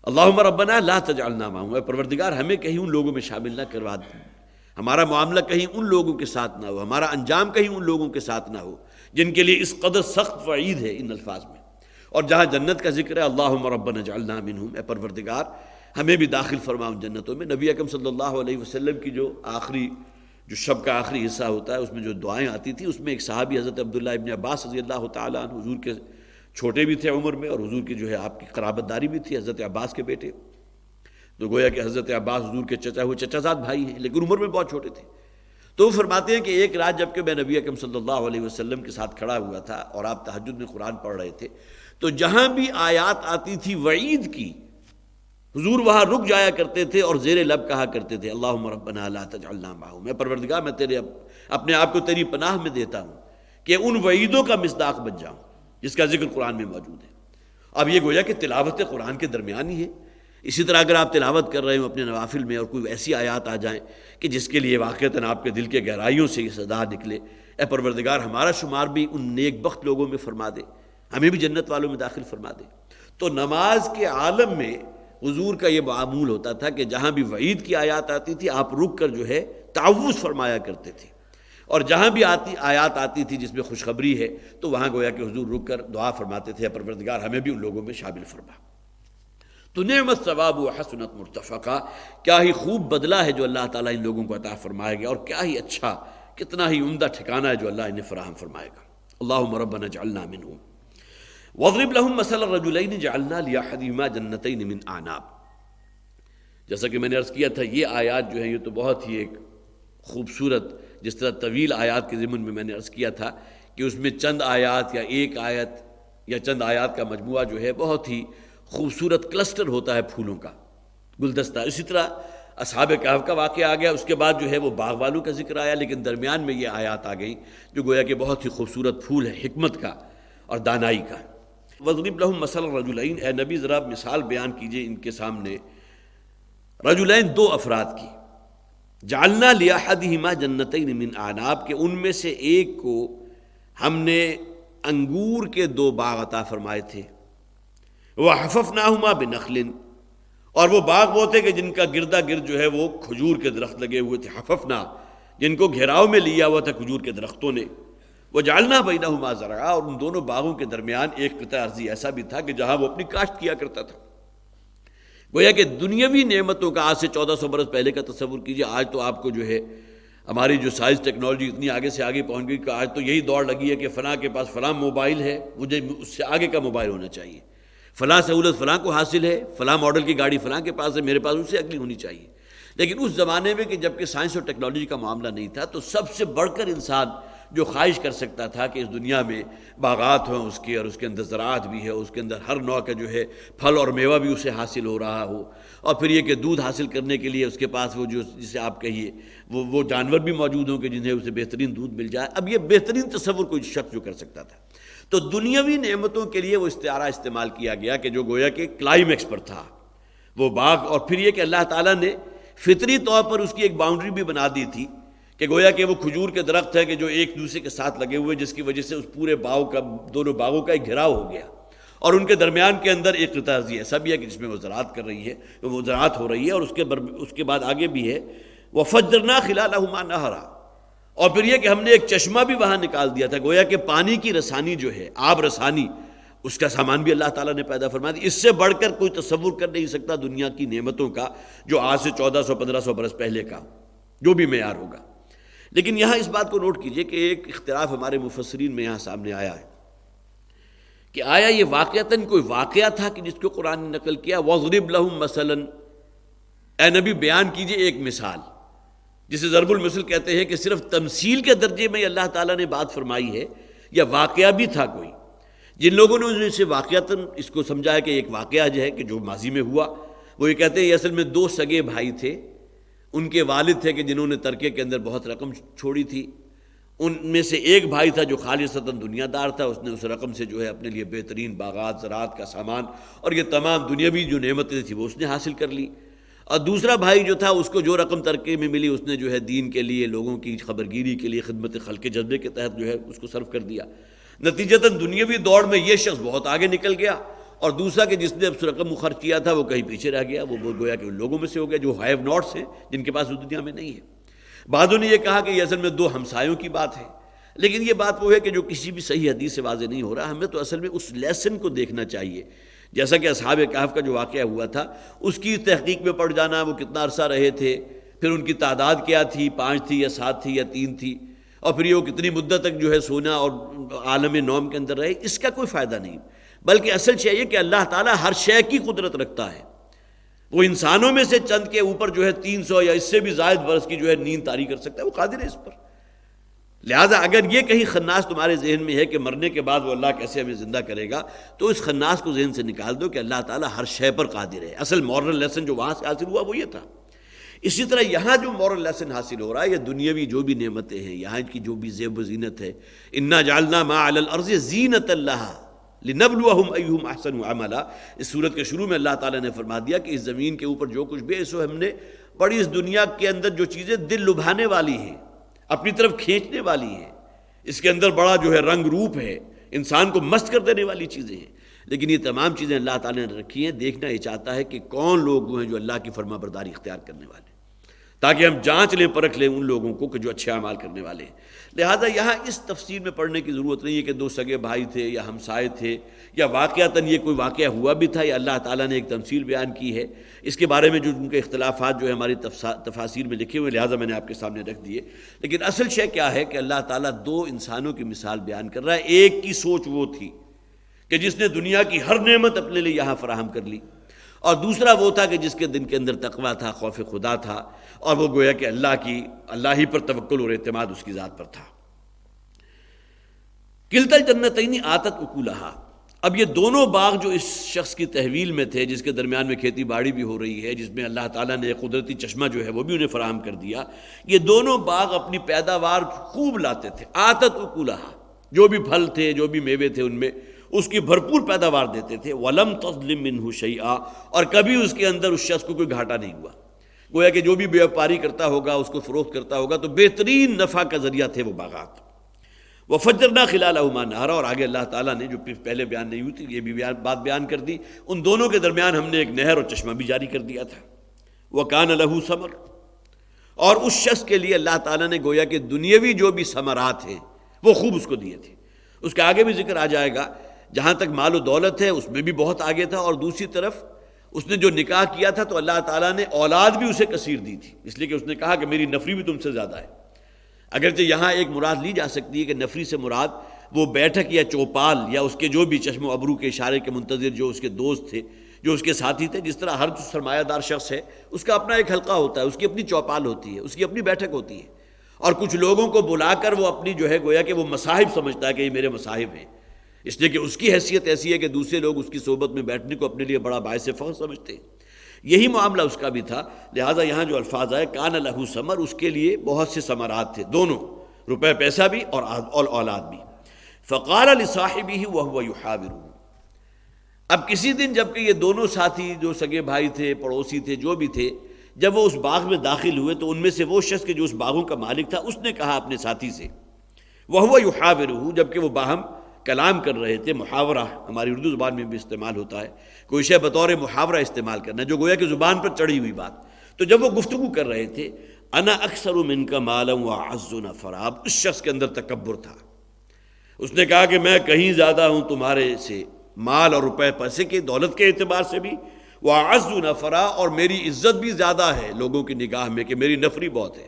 اللہم ربنا لا تجعلنا معہم، اے پروردگار ہمیں کہیں ان لوگوں میں شامل نہ کروا دیں، ہمارا معاملہ کہیں ان لوگوں کے ساتھ نہ ہو، ہمارا انجام کہیں ان لوگوں کے ساتھ نہ ہو جن کے لیے اس قدر سخت وعید ہے ان الفاظ میں۔ اور جہاں جنت کا ذکر ہے اللہم ربنا اجعلنا منہم، اے پروردگار ہمیں بھی داخل فرما ان جنتوں میں۔ نبی اکرم صلی اللہ علیہ وسلم کی جو شب کا آخری حصہ ہوتا ہے اس میں جو دعائیں آتی تھیں، اس میں ایک صحابی حضرت عبداللہ ابن عباس رضی اللہ تعالیٰ عنہ، حضور کے چھوٹے بھی تھے عمر میں، اور حضور کی جو ہے آپ کی قرابت داری بھی تھی، حضرت عباس کے بیٹے، تو گویا کہ حضرت عباس حضور کے چچا زاد بھائی ہیں، لیکن عمر میں بہت چھوٹے تھے۔ تو وہ فرماتے ہیں کہ ایک رات جب کہ میں نبی اکرم صلی اللہ علیہ وسلم کے ساتھ کھڑا ہوا تھا اور آپ تہجد میں قرآن پڑھ رہے تھے، تو جہاں بھی آیات آتی تھی وعید کی، حضور وہاں رک جایا کرتے تھے اور زیر لب کہا کرتے تھے اللہم ربنا لا تجعلنا معہم، میں پروردگار میں اپنے آپ کو تیری پناہ میں دیتا ہوں کہ ان وعیدوں کا مصداق بن جاؤں جس کا ذکر قرآن میں موجود ہے۔ اب یہ گویا کہ تلاوت قرآن کے درمیان ہی ہے۔ اسی طرح اگر آپ تلاوت کر رہے ہوں اپنے نوافل میں اور کوئی ایسی آیات آ جائیں کہ جس کے لیے واقعتاً آپ کے دل کے گہرائیوں سے یہ صدا نکلے، اے پروردگار ہمارا شمار بھی ان نیک بخت لوگوں میں فرما دے، ہمیں بھی جنت والوں میں داخل فرما دے۔ تو نماز کے عالم میں حضور کا یہ معمول ہوتا تھا کہ جہاں بھی وعید کی آیات آتی تھی آپ رک کر جو ہے تعوذ فرمایا کرتے تھے، اور جہاں بھی آیات آتی تھی جس میں خوشخبری ہے تو وہاں گویا کہ حضور رک کر دعا فرماتے تھے پروردگار ہمیں بھی ان لوگوں میں شامل فرما۔ تو نعمت ثواب و حسنت مرتفقہ، کیا ہی خوب بدلہ ہے جو اللہ تعالیٰ ان لوگوں کو عطا فرمائے گا، اور کیا ہی اچھا، کتنا ہی عمدہ ٹھکانہ ہے جو اللہ انہیں فراہم فرمائے گا۔ اللہم ربنا اجعلنا منہم واضرب لهم مثل الرجلین جعلنا لأحدہما جنتین من اعناب۔ جیسا کہ میں نے عرض کیا تھا یہ آیات جو ہیں یہ تو بہت ہی ایک خوبصورت، جس طرح طویل آیات کے ضمن میں نے عرض کیا تھا کہ اس میں چند آیات یا ایک آیت یا چند آیات کا مجموعہ جو ہے بہت ہی خوبصورت کلسٹر ہوتا ہے پھولوں کا، گلدستہ. اسی طرح اصحاب کہف کا واقعہ آ گیا، اس کے بعد جو ہے وہ باغ والوں کا ذکر آیا، لیکن درمیان میں یہ آیات آ گئیں جو گویا کہ بہت ہی خوبصورت پھول ہے حکمت کا اور دانائی کا. وَاضْرِبْ لَهُم مَثَلَ الرَّجُلَيْنِ، اے نبی ذرا مثال بیان کیجئے ان کے سامنے، رجلین دو افراد کی، جعلنا لأحدہما جنتین من اعناب، کہ ان میں سے ایک کو ہم نے انگور کے دو باغ عطا فرمائے تھے، وحففناہما بنخل، اور وہ باغ وہ تھے کہ جن کا گردا گرد جو ہے وہ کھجور کے درخت لگے ہوئے تھے، حففنا جن کو گھیراؤ میں لیا ہوا تھا کھجور کے درختوں نے، وجعلنا بینہما زرعا، اور ان دونوں باغوں کے درمیان ایک قطع ارضی ایسا بھی تھا کہ جہاں وہ اپنی کاشت کیا کرتا تھا. گویا کہ دنیاوی نعمتوں کا آج سے 1400 برس پہلے کا تصور کیجئے. آج تو آپ کو جو ہے ہماری جو سائنس ٹیکنالوجی اتنی آگے سے آگے پہنچ گئی کہ آج تو یہی دوڑ لگی ہے کہ فلاں کے پاس فلاں موبائل ہے، مجھے اس سے آگے کا موبائل ہونا چاہیے، فلاں سہولت فلاں کو حاصل ہے، فلاں ماڈل کی گاڑی فلاں کے پاس ہے، میرے پاس اس سے اگلی ہونی چاہیے. لیکن اس زمانے میں کہ جب کہ سائنس اور ٹیکنالوجی کا معاملہ نہیں تھا، تو سب سے بڑھ کر انسان جو خواہش کر سکتا تھا کہ اس دنیا میں باغات ہوں اس کے، اور اس کے اندر زراعت بھی ہے، اس کے اندر ہر نوع کا جو ہے پھل اور میوہ بھی اسے حاصل ہو رہا ہو، اور پھر یہ کہ دودھ حاصل کرنے کے لیے اس کے پاس وہ جو جسے آپ کہیے وہ جانور بھی موجود ہوں کہ جنہیں اسے بہترین دودھ مل جائے. اب یہ بہترین تصور کوئی شخص جو کر سکتا تھا. تو دنیاوی نعمتوں کے لیے وہ استعارہ استعمال کیا گیا کہ جو گویا کہ کلائمیکس پر تھا وہ باغ، اور پھر یہ کہ اللہ تعالیٰ نے فطری طور پر اس کی ایک باؤنڈری بھی بنا دی تھی کہ گویا کہ وہ کھجور کے درخت ہے کہ جو ایک دوسرے کے ساتھ لگے ہوئے، جس کی وجہ سے اس پورے باغ کا، دونوں باغوں کا ایک گھیراؤ ہو گیا، اور ان کے درمیان کے اندر ایک قطع ارضی ایسا بھی ہے کہ جس میں وہ زراعت کر رہی ہے، وہ زراعت ہو رہی ہے. اور اس کے بعد آگے بھی ہے وَفَجَّرْنَا خِلَالَهُمَا نَهَرًا، اور پھر یہ کہ ہم نے ایک چشمہ بھی وہاں نکال دیا تھا. گویا کہ پانی کی رسانی جو ہے، آب رسانی، اس کا سامان بھی اللہ تعالیٰ نے پیدا فرما دیا. اس سے بڑھ کر کوئی تصور کر نہیں سکتا دنیا کی نعمتوں کا جو آج سے 1400-1500 برس پہلے کا جو بھی معیار ہوگا. لیکن یہاں اس بات کو نوٹ کیجئے کہ ایک اختلاف ہمارے مفسرین میں یہاں سامنے آیا ہے کہ آیا یہ واقعتاً کوئی واقعہ تھا کہ جس کو قرآن نے نقل کیا. وَاضْرِبْ لَهُم مَثَلًا، اے نبی بیان کیجئے ایک مثال، جسے ضرب المثل کہتے ہیں، کہ صرف تمثیل کے درجے میں اللہ تعالیٰ نے بات فرمائی ہے یا واقعہ بھی تھا کوئی. جن لوگوں نے اسے واقعتاً اس کو سمجھا ہے کہ ایک واقعہ جو ہے کہ جو ماضی میں ہوا، وہ یہ کہتے ہیں یہ اصل میں دو سگے بھائی تھے، ان کے والد تھے کہ جنہوں نے ترکے کے اندر بہت رقم چھوڑی تھی. ان میں سے ایک بھائی تھا جو خالصتاً دنیا دار تھا، اس نے اس رقم سے جو ہے اپنے لیے بہترین باغات، زراعت کا سامان اور یہ تمام دنیاوی جو نعمتیں تھیں وہ اس نے حاصل کر لی. اور دوسرا بھائی جو تھا اس کو جو رقم ترکے میں ملی اس نے جو ہے دین کے لیے، لوگوں کی خبرگیری کے لیے، خدمت خلق جذبے کے تحت جو ہے اس کو صرف کر دیا. نتیجتاً دنیاوی دوڑ میں یہ شخص بہت آگے نکل گیا، اور دوسرا کہ جس نے اب رقم خرچ کیا تھا وہ کہیں پیچھے رہ گیا. وہ گویا کہ ان لوگوں میں سے ہو گیا جو ہیو ناٹس ہیں، جن کے پاس اس دنیا میں نہیں ہے. بعضوں نے یہ کہا کہ یہ اصل میں دو ہمسایوں کی بات ہے، لیکن یہ بات وہ ہے کہ جو کسی بھی صحیح حدیث سے واضح نہیں ہو رہا. ہمیں تو اصل میں اس لیسن کو دیکھنا چاہیے، جیسا کہ اصحاب کہف کا جو واقعہ ہوا تھا اس کی تحقیق میں پڑ جانا، وہ کتنا عرصہ رہے تھے، پھر ان کی تعداد کیا تھی، 5 تھی یا 7 تھی یا 3 تھی، اور پھر یہ وہ کتنی مدت تک جو ہے سونا اور عالم نوم کے اندر رہے، اس کا کوئی فائدہ نہیں. بلکہ اصل شے یہ کہ اللہ تعالیٰ ہر شے کی قدرت رکھتا ہے. وہ انسانوں میں سے چند کے اوپر جو ہے 300 یا اس سے بھی زائد برس کی جو ہے نیند طاری کر سکتا ہے، وہ قادر ہے اس پر. لہٰذا اگر یہ کہیں خناس تمہارے ذہن میں ہے کہ مرنے کے بعد وہ اللہ کیسے ہمیں زندہ کرے گا، تو اس خناس کو ذہن سے نکال دو کہ اللہ تعالیٰ ہر شے پر قادر ہے. اصل مورل لیسن جو وہاں سے حاصل ہوا وہ یہ تھا. اسی طرح یہاں جو مورل لیسن حاصل ہو رہا ہے، یہ دنیاوی جو بھی نعمتیں ہیں، یہاں کی جو بھی زیب و زینت ہے، انا جعلنا ما علی الارض زینۃ لها لنبلوہم ایہم احسن عملا. اس صورت کے شروع میں اللہ تعالیٰ نے فرما دیا کہ اس زمین کے اوپر جو کچھ بھی ہے سو ہم نے بڑی اس دنیا کے اندر جو چیزیں دل لبھانے والی ہیں، اپنی طرف کھینچنے والی ہیں، اس کے اندر بڑا جو ہے رنگ روپ ہے، انسان کو مست کر دینے والی چیزیں ہیں، لیکن یہ تمام چیزیں اللہ تعالیٰ نے رکھی ہیں. دیکھنا یہ چاہتا ہے کہ کون لوگ ہیں جو اللہ کی فرما برداری اختیار کرنے والے ہیں، تاکہ ہم جانچ لیں، پرکھ لیں ان لوگوں کو کہ جو اچھے اعمال کرنے والے ہیں. لہٰذا یہاں اس تفسیر میں پڑھنے کی ضرورت نہیں ہے کہ 2 سگے بھائی تھے یا ہمسائے تھے، یا واقعتاً یہ کوئی واقعہ ہوا بھی تھا، یا اللہ تعالیٰ نے ایک تمثیل بیان کی ہے. اس کے بارے میں جو ان کے اختلافات جو ہے ہماری تفاسیر میں لکھے ہوئے، لہٰذا میں نے آپ کے سامنے رکھ دیے. لیکن اصل شے کیا ہے کہ اللہ تعالیٰ 2 انسانوں کی مثال بیان کر رہا ہے. ایک کی سوچ وہ تھی کہ جس نے دنیا کی ہر نعمت اپنے لیے یہاں فراہم کر لی، اور دوسرا وہ تھا کہ جس کے دل کے اندر تقویٰ تھا، خوف خدا تھا، اور وہ گویا کہ اللہ ہی پر توکل اور اعتماد اس کی ذات پر تھا. کلتا الجنتین آتت اکولہا، اب یہ دونوں باغ جو اس شخص کی تحویل میں تھے، جس کے درمیان میں کھیتی باڑی بھی ہو رہی ہے، جس میں اللہ تعالیٰ نے ایک قدرتی چشمہ جو ہے وہ بھی انہیں فراہم کر دیا، یہ دونوں باغ اپنی پیداوار خوب لاتے تھے۔ آتت اکلہا، جو بھی پھل تھے، جو بھی میوے تھے ان میں اس کی بھرپور پیداوار دیتے تھے۔ ولم تظلم منہ شیئا، اور کبھی اس کے اندر اس شخص کو کوئی گھاٹا نہیں ہوا۔ گویا کہ جو بھی بیوپاری کرتا ہوگا، اس کو فروخت کرتا ہوگا، تو بہترین نفع کا ذریعہ تھے وہ باغات۔ وَفَجَّرْنَا خِلَالَهُمَا نَهْرًا، اور آگے اللہ تعالیٰ نے جو پہلے بیان نہیں ہوئی تھی یہ بھی بات بیان کر دی، ان دونوں کے درمیان ہم نے ایک نہر اور چشمہ بھی جاری کر دیا تھا۔ وَكَانَ لَهُ ثَمَرٌ، اور اس شخص کے لیے اللہ تعالیٰ نے گویا کہ دنیاوی جو بھی ثمرات ہیں وہ خوب اس کو دیے تھے۔ اس کا آگے بھی ذکر آ جائے گا، جہاں تک مال و دولت ہے اس میں بھی بہت آگے تھا، اور دوسری طرف اس نے جو نکاح کیا تھا تو اللہ تعالیٰ نے اولاد بھی اسے کثیر دی تھی، اس لیے کہ اس نے کہا کہ میری نفری بھی تم سے زیادہ ہے۔ اگرچہ یہاں ایک مراد لی جا سکتی ہے کہ نفری سے مراد وہ بیٹھک یا چوپال یا اس کے جو بھی چشم و ابرو کے اشارے کے منتظر جو اس کے دوست تھے، جو اس کے ساتھی تھے، جس طرح ہر سرمایہ دار شخص ہے اس کا اپنا ایک حلقہ ہوتا ہے، اس کی اپنی چوپال ہوتی ہے، اس کی اپنی بیٹھک ہوتی ہے، اور کچھ لوگوں کو بلا کر وہ اپنی جو ہے گویا کہ وہ مصاحب سمجھتا ہے کہ یہ میرے مصاحب ہیں، اس لیے کہ اس کی حیثیت ایسی ہے کہ دوسرے لوگ اس کی صحبت میں بیٹھنے کو اپنے لیے بڑا باعث فخر سمجھتے ہیں۔ یہی معاملہ اس کا بھی تھا، لہٰذا یہاں جو الفاظ آئے کان لہ ثمر، اس کے لیے بہت سے ثمرات تھے، دونوں روپے پیسہ بھی اور اولاد بھی۔ فقال لصاحبہ وہو یحاورہ، اب کسی دن جب کہ یہ دونوں ساتھی جو سگے بھائی تھے، پڑوسی تھے، جو بھی تھے، جب وہ اس باغ میں داخل ہوئے تو ان میں سے وہ شخص کہ جو اس باغوں کا مالک تھا اس نے کہا اپنے ساتھی سے، وہو یحاورہ، جب کہ وہ باہم کلام کر رہے تھے۔ محاورہ ہماری اردو زبان میں بھی استعمال ہوتا ہے، کوئی شے بطور محاورہ استعمال کرنا، جو گویا کہ زبان پر چڑھی ہوئی بات۔ تو جب وہ گفتگو کر رہے تھے، انا اکثر منک مالا واعز نفرا، اب اس شخص کے اندر تکبر تھا، اس نے کہا کہ میں کہیں زیادہ ہوں تمہارے سے، مال اور روپے پیسے کے، دولت کے اعتبار سے بھی، واعز نفرا، اور میری عزت بھی زیادہ ہے لوگوں کی نگاہ میں کہ میری نفری بہت ہے،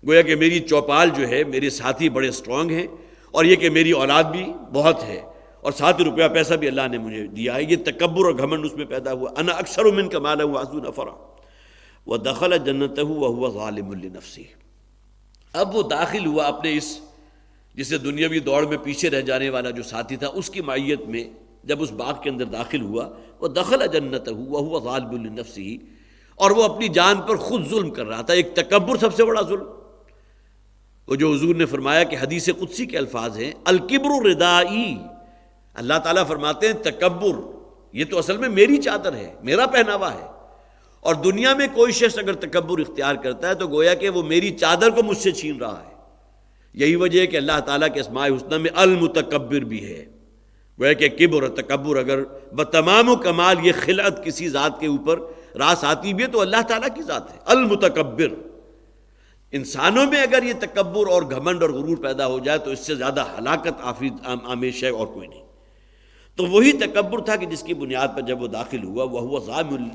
گویا کہ میری چوپال جو ہے، میرے ساتھی بڑے اسٹرانگ ہیں، اور یہ کہ میری اولاد بھی بہت ہے، اور ساتھ روپیہ پیسہ بھی اللہ نے مجھے دیا ہے۔ یہ تکبر اور گھمنڈ اس میں پیدا ہوا۔ انا اکثر منک مالا واعز نفرا ودخل جنتہ وہو ظالم لنفسہ، اب وہ داخل ہوا اپنے اس جسے دنیاوی دوڑ میں پیچھے رہ جانے والا جو ساتھی تھا اس کی معیت میں، جب اس باغ کے اندر داخل ہوا، ودخل جنتہ وہو ظالم لنفسہ، اور وہ اپنی جان پر خود ظلم کر رہا تھا۔ ایک تکبر سب سے بڑا ظلم، وہ جو حضور نے فرمایا کہ حدیث قدسی کے الفاظ ہیں، الکبر ردائی، اللہ تعالیٰ فرماتے ہیں تکبر یہ تو اصل میں میری چادر ہے، میرا پہناوا ہے، اور دنیا میں کوئی شخص اگر تکبر اختیار کرتا ہے تو گویا کہ وہ میری چادر کو مجھ سے چھین رہا ہے۔ یہی وجہ ہے کہ اللہ تعالیٰ کے اسماء الحسنی میں المتکبر بھی ہے، گویا کہ کبر اور تکبر اگر بتمام و کمال یہ خلعت کسی ذات کے اوپر راس آتی بھی ہے تو اللہ تعالیٰ کی ذات ہے المتکبر۔ انسانوں میں اگر یہ تکبر اور گھمنڈ اور غرور پیدا ہو جائے تو اس سے زیادہ ہلاکت آمیز ہے اور کوئی نہیں۔ تو وہی تکبر تھا کہ جس کی بنیاد پر جب وہ داخل ہوا، وہ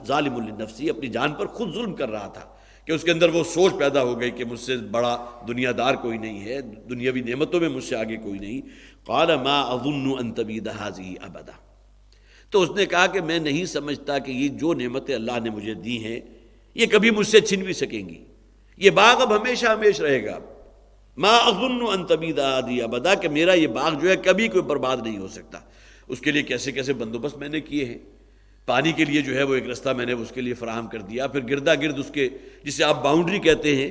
ظالم لنفسہ، اپنی جان پر خود ظلم کر رہا تھا، کہ اس کے اندر وہ سوچ پیدا ہو گئی کہ مجھ سے بڑا دنیا دار کوئی نہیں ہے، دنیاوی نعمتوں میں مجھ سے آگے کوئی نہیں۔ قال ما اظن ان تبید هذه ابدا، تو اس نے کہا کہ میں نہیں سمجھتا کہ یہ جو نعمتیں اللہ نے مجھے دی ہیں یہ کبھی مجھ سے چھن بھی سکیں گی، یہ باغ اب ہمیشہ ہمیشہ رہے گا۔ ما اظن ان تبید هذه ابدا، کہ میرا یہ باغ جو ہے کبھی کوئی برباد نہیں ہو سکتا۔ اس کے لیے کیسے کیسے بندوبست میں نے کیے ہیں، پانی کے لیے جو ہے وہ ایک رستہ میں نے اس کے لیے فراہم کر دیا، پھر گردا گرد اس کے جسے آپ باؤنڈری کہتے ہیں،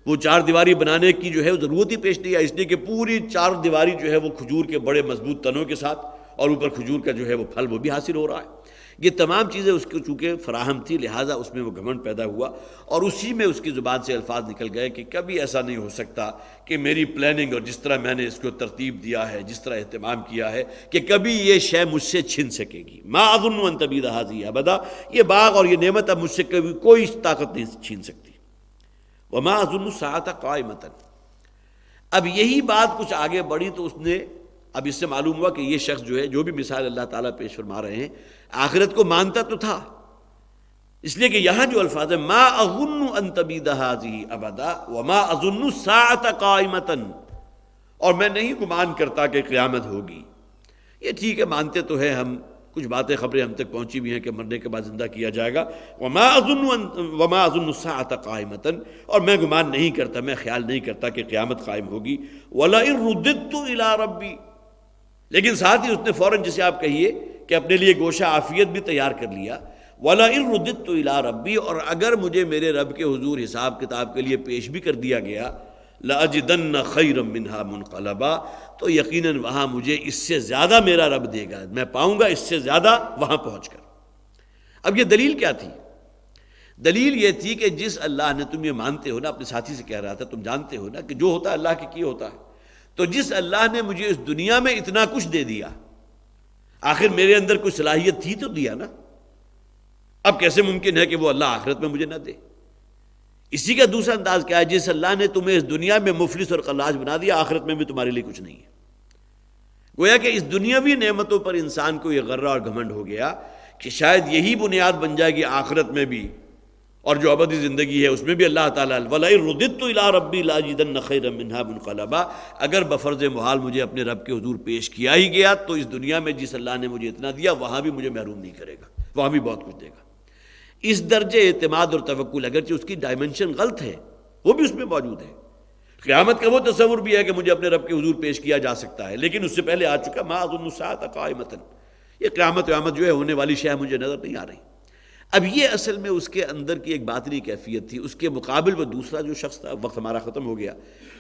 وہ چار دیواری بنانے کی جو ہے وہ ضرورت ہی پیش نہیں آئی، اس لیے کہ پوری چار دیواری جو ہے وہ کھجور کے بڑے مضبوط تنوں کے ساتھ، اور اوپر کھجور کا جو ہے وہ پھل وہ بھی حاصل ہو رہا ہے۔ یہ تمام چیزیں اس کو چونکہ فراہم تھی، لہٰذا اس میں وہ گھمنڈ پیدا ہوا، اور اسی میں اس کی زبان سے الفاظ نکل گئے کہ کبھی ایسا نہیں ہو سکتا کہ میری پلاننگ اور جس طرح میں نے اس کو ترتیب دیا ہے، جس طرح اہتمام کیا ہے، کہ کبھی یہ شے مجھ سے چھن سکے گی۔ ما اظن ان تبید هذه ابدا، یہ باغ اور یہ نعمت اب مجھ سے کبھی کوئی طاقت نہیں چھین سکتی۔ وما اظن الساعة قائمة، اب یہی بات کچھ آگے بڑھی تو اس نے، اب اس سے معلوم ہوا کہ یہ شخص جو ہے، جو بھی مثال اللہ تعالیٰ پیش فرما رہے ہیں، آخرت کو مانتا تو تھا، اس لیے کہ یہاں جو الفاظ ہے ما اظن ان تبید هذه ابدا وما اظن الساعة قائمة، اور میں نہیں گمان کرتا کہ قیامت ہوگی۔ یہ ٹھیک ہے، مانتے تو ہیں ہم، کچھ باتیں خبریں ہم تک پہنچی بھی ہیں کہ مرنے کے بعد زندہ کیا جائے گا۔ وما اظن الساعة قائمة، اور میں گمان نہیں کرتا، میں خیال نہیں کرتا کہ قیامت قائم ہوگی۔ ولئن رددت الى ربی، لیکن ساتھ ہی اس نے فوراً جسے آپ کہیے کہ اپنے لیے گوشہ عافیت بھی تیار کر لیا، وَلَئِن رُدِدتُّ إِلَىٰ رَبِّي، اور اگر مجھے میرے رب کے حضور حساب کتاب کے لیے پیش بھی کر دیا گیا، لَأَجِدَنَّ خَيْرًا مِّنْهَا مُنْقَلَبًا، تو یقیناً وہاں مجھے اس سے زیادہ میرا رب دے گا، میں پاؤں گا اس سے زیادہ وہاں پہنچ کر۔ اب یہ دلیل کیا تھی؟ دلیل یہ تھی کہ جس اللہ نے، تم یہ مانتے ہو نا، اپنے ساتھی سے کہہ رہا تھا، تم جانتے ہو نا کہ جو ہوتا ہے اللہ کے کیے ہوتا ہے، تو جس اللہ نے مجھے اس دنیا میں اتنا کچھ دے دیا، آخر میرے اندر کوئی صلاحیت تھی تو دیا نا، اب کیسے ممکن ہے کہ وہ اللہ آخرت میں مجھے نہ دے؟ اسی کا دوسرا انداز کیا ہے، جس اللہ نے تمہیں اس دنیا میں مفلس اور قلاش بنا دیا، آخرت میں بھی تمہارے لیے کچھ نہیں ہے۔ گویا کہ اس دنیاوی نعمتوں پر انسان کو یہ غرہ اور گھمنڈ ہو گیا کہ شاید یہی بنیاد بن جائے گی آخرت میں بھی، اور جو ابدی زندگی ہے اس میں بھی اللہ تعالیٰ وَلَئِن رُدِدتُّ إِلَىٰ رَبِّي لَأَجِدَنَّ خَيْرًا مِّنْهَا مُنْقَلَبًا، اگر بفرض محال مجھے اپنے رب کے حضور پیش کیا ہی گیا تو اس دنیا میں جس اللہ نے مجھے اتنا دیا وہاں بھی مجھے محروم نہیں کرے گا، وہاں بھی بہت کچھ دے گا۔ اس درجے اعتماد اور توکل، اگرچہ اس کی ڈائمنشن غلط ہے، وہ بھی اس میں موجود ہے۔ قیامت کا وہ تصور بھی ہے کہ مجھے اپنے رب کے حضور پیش کیا جا سکتا ہے، لیکن اس سے پہلے آ چکا مَا أَظُنُّ السَّاعَةَ قَائِمَةً، یہ قیامت جو ہے ہونے والی شے مجھے نظر نہیں آ رہی۔ اب یہ اصل میں اس کے اندر کی ایک باطنی کیفیت تھی۔ اس کے مقابل وہ دوسرا جو شخص تھا، وقت ہمارا ختم ہو گیا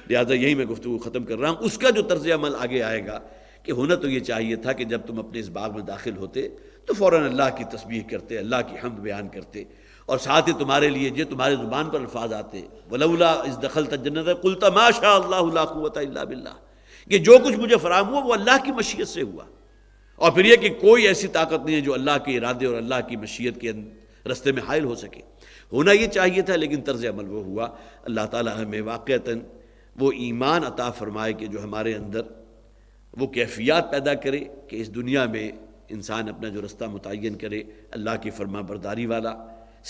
لہٰذا یہی میں گفتگو ختم کر رہا ہوں، اس کا جو طرز عمل آگے آئے گا کہ ہونا تو یہ چاہیے تھا کہ جب تم اپنے اس باغ میں داخل ہوتے تو فوراً اللہ کی تسبیح کرتے، اللہ کی حمد بیان کرتے، اور ساتھ ہی تمہارے لیے جو تمہارے زبان پر الفاظ آتے، وَلَوْلَا إِذْ دَخَلْتَ الْجَنَّةَ قُلْتَ مَا شَاءَ اللَّهُ لَا قُوَّةَ إِلَّا بِاللَّهِ، کہ جو کچھ مجھے فراہم ہوا وہ اللہ کی مشیت سے ہوا، اور پھر یہ کہ کوئی ایسی طاقت نہیں ہے جو اللہ کے ارادے اور اللہ کی مشیت کے رستے میں حائل ہو سکے۔ ہونا یہ چاہیے تھا لیکن طرز عمل وہ ہوا۔ اللہ تعالیٰ ہمیں واقعتاً وہ ایمان عطا فرمائے کہ جو ہمارے اندر وہ کیفیات پیدا کرے کہ اس دنیا میں انسان اپنا جو رستہ متعین کرے، اللہ کی فرما برداری والا،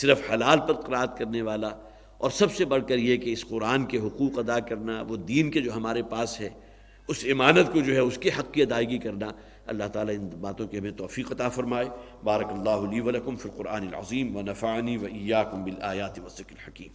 صرف حلال پر قرات کرنے والا، اور سب سے بڑھ کر یہ کہ اس قرآن کے حقوق ادا کرنا، وہ دین کے جو ہمارے پاس ہے اس امانت کو جو ہے اس کے حق کی ادائیگی کرنا۔ اللہ تعالیٰ ان باتوں کی ہمیں توفیق عطا فرمائے۔ بارک اللہ لی ولکم فی القرآن العظیم ونفعنی وإیاکم بالآیات والذکر الحکیم۔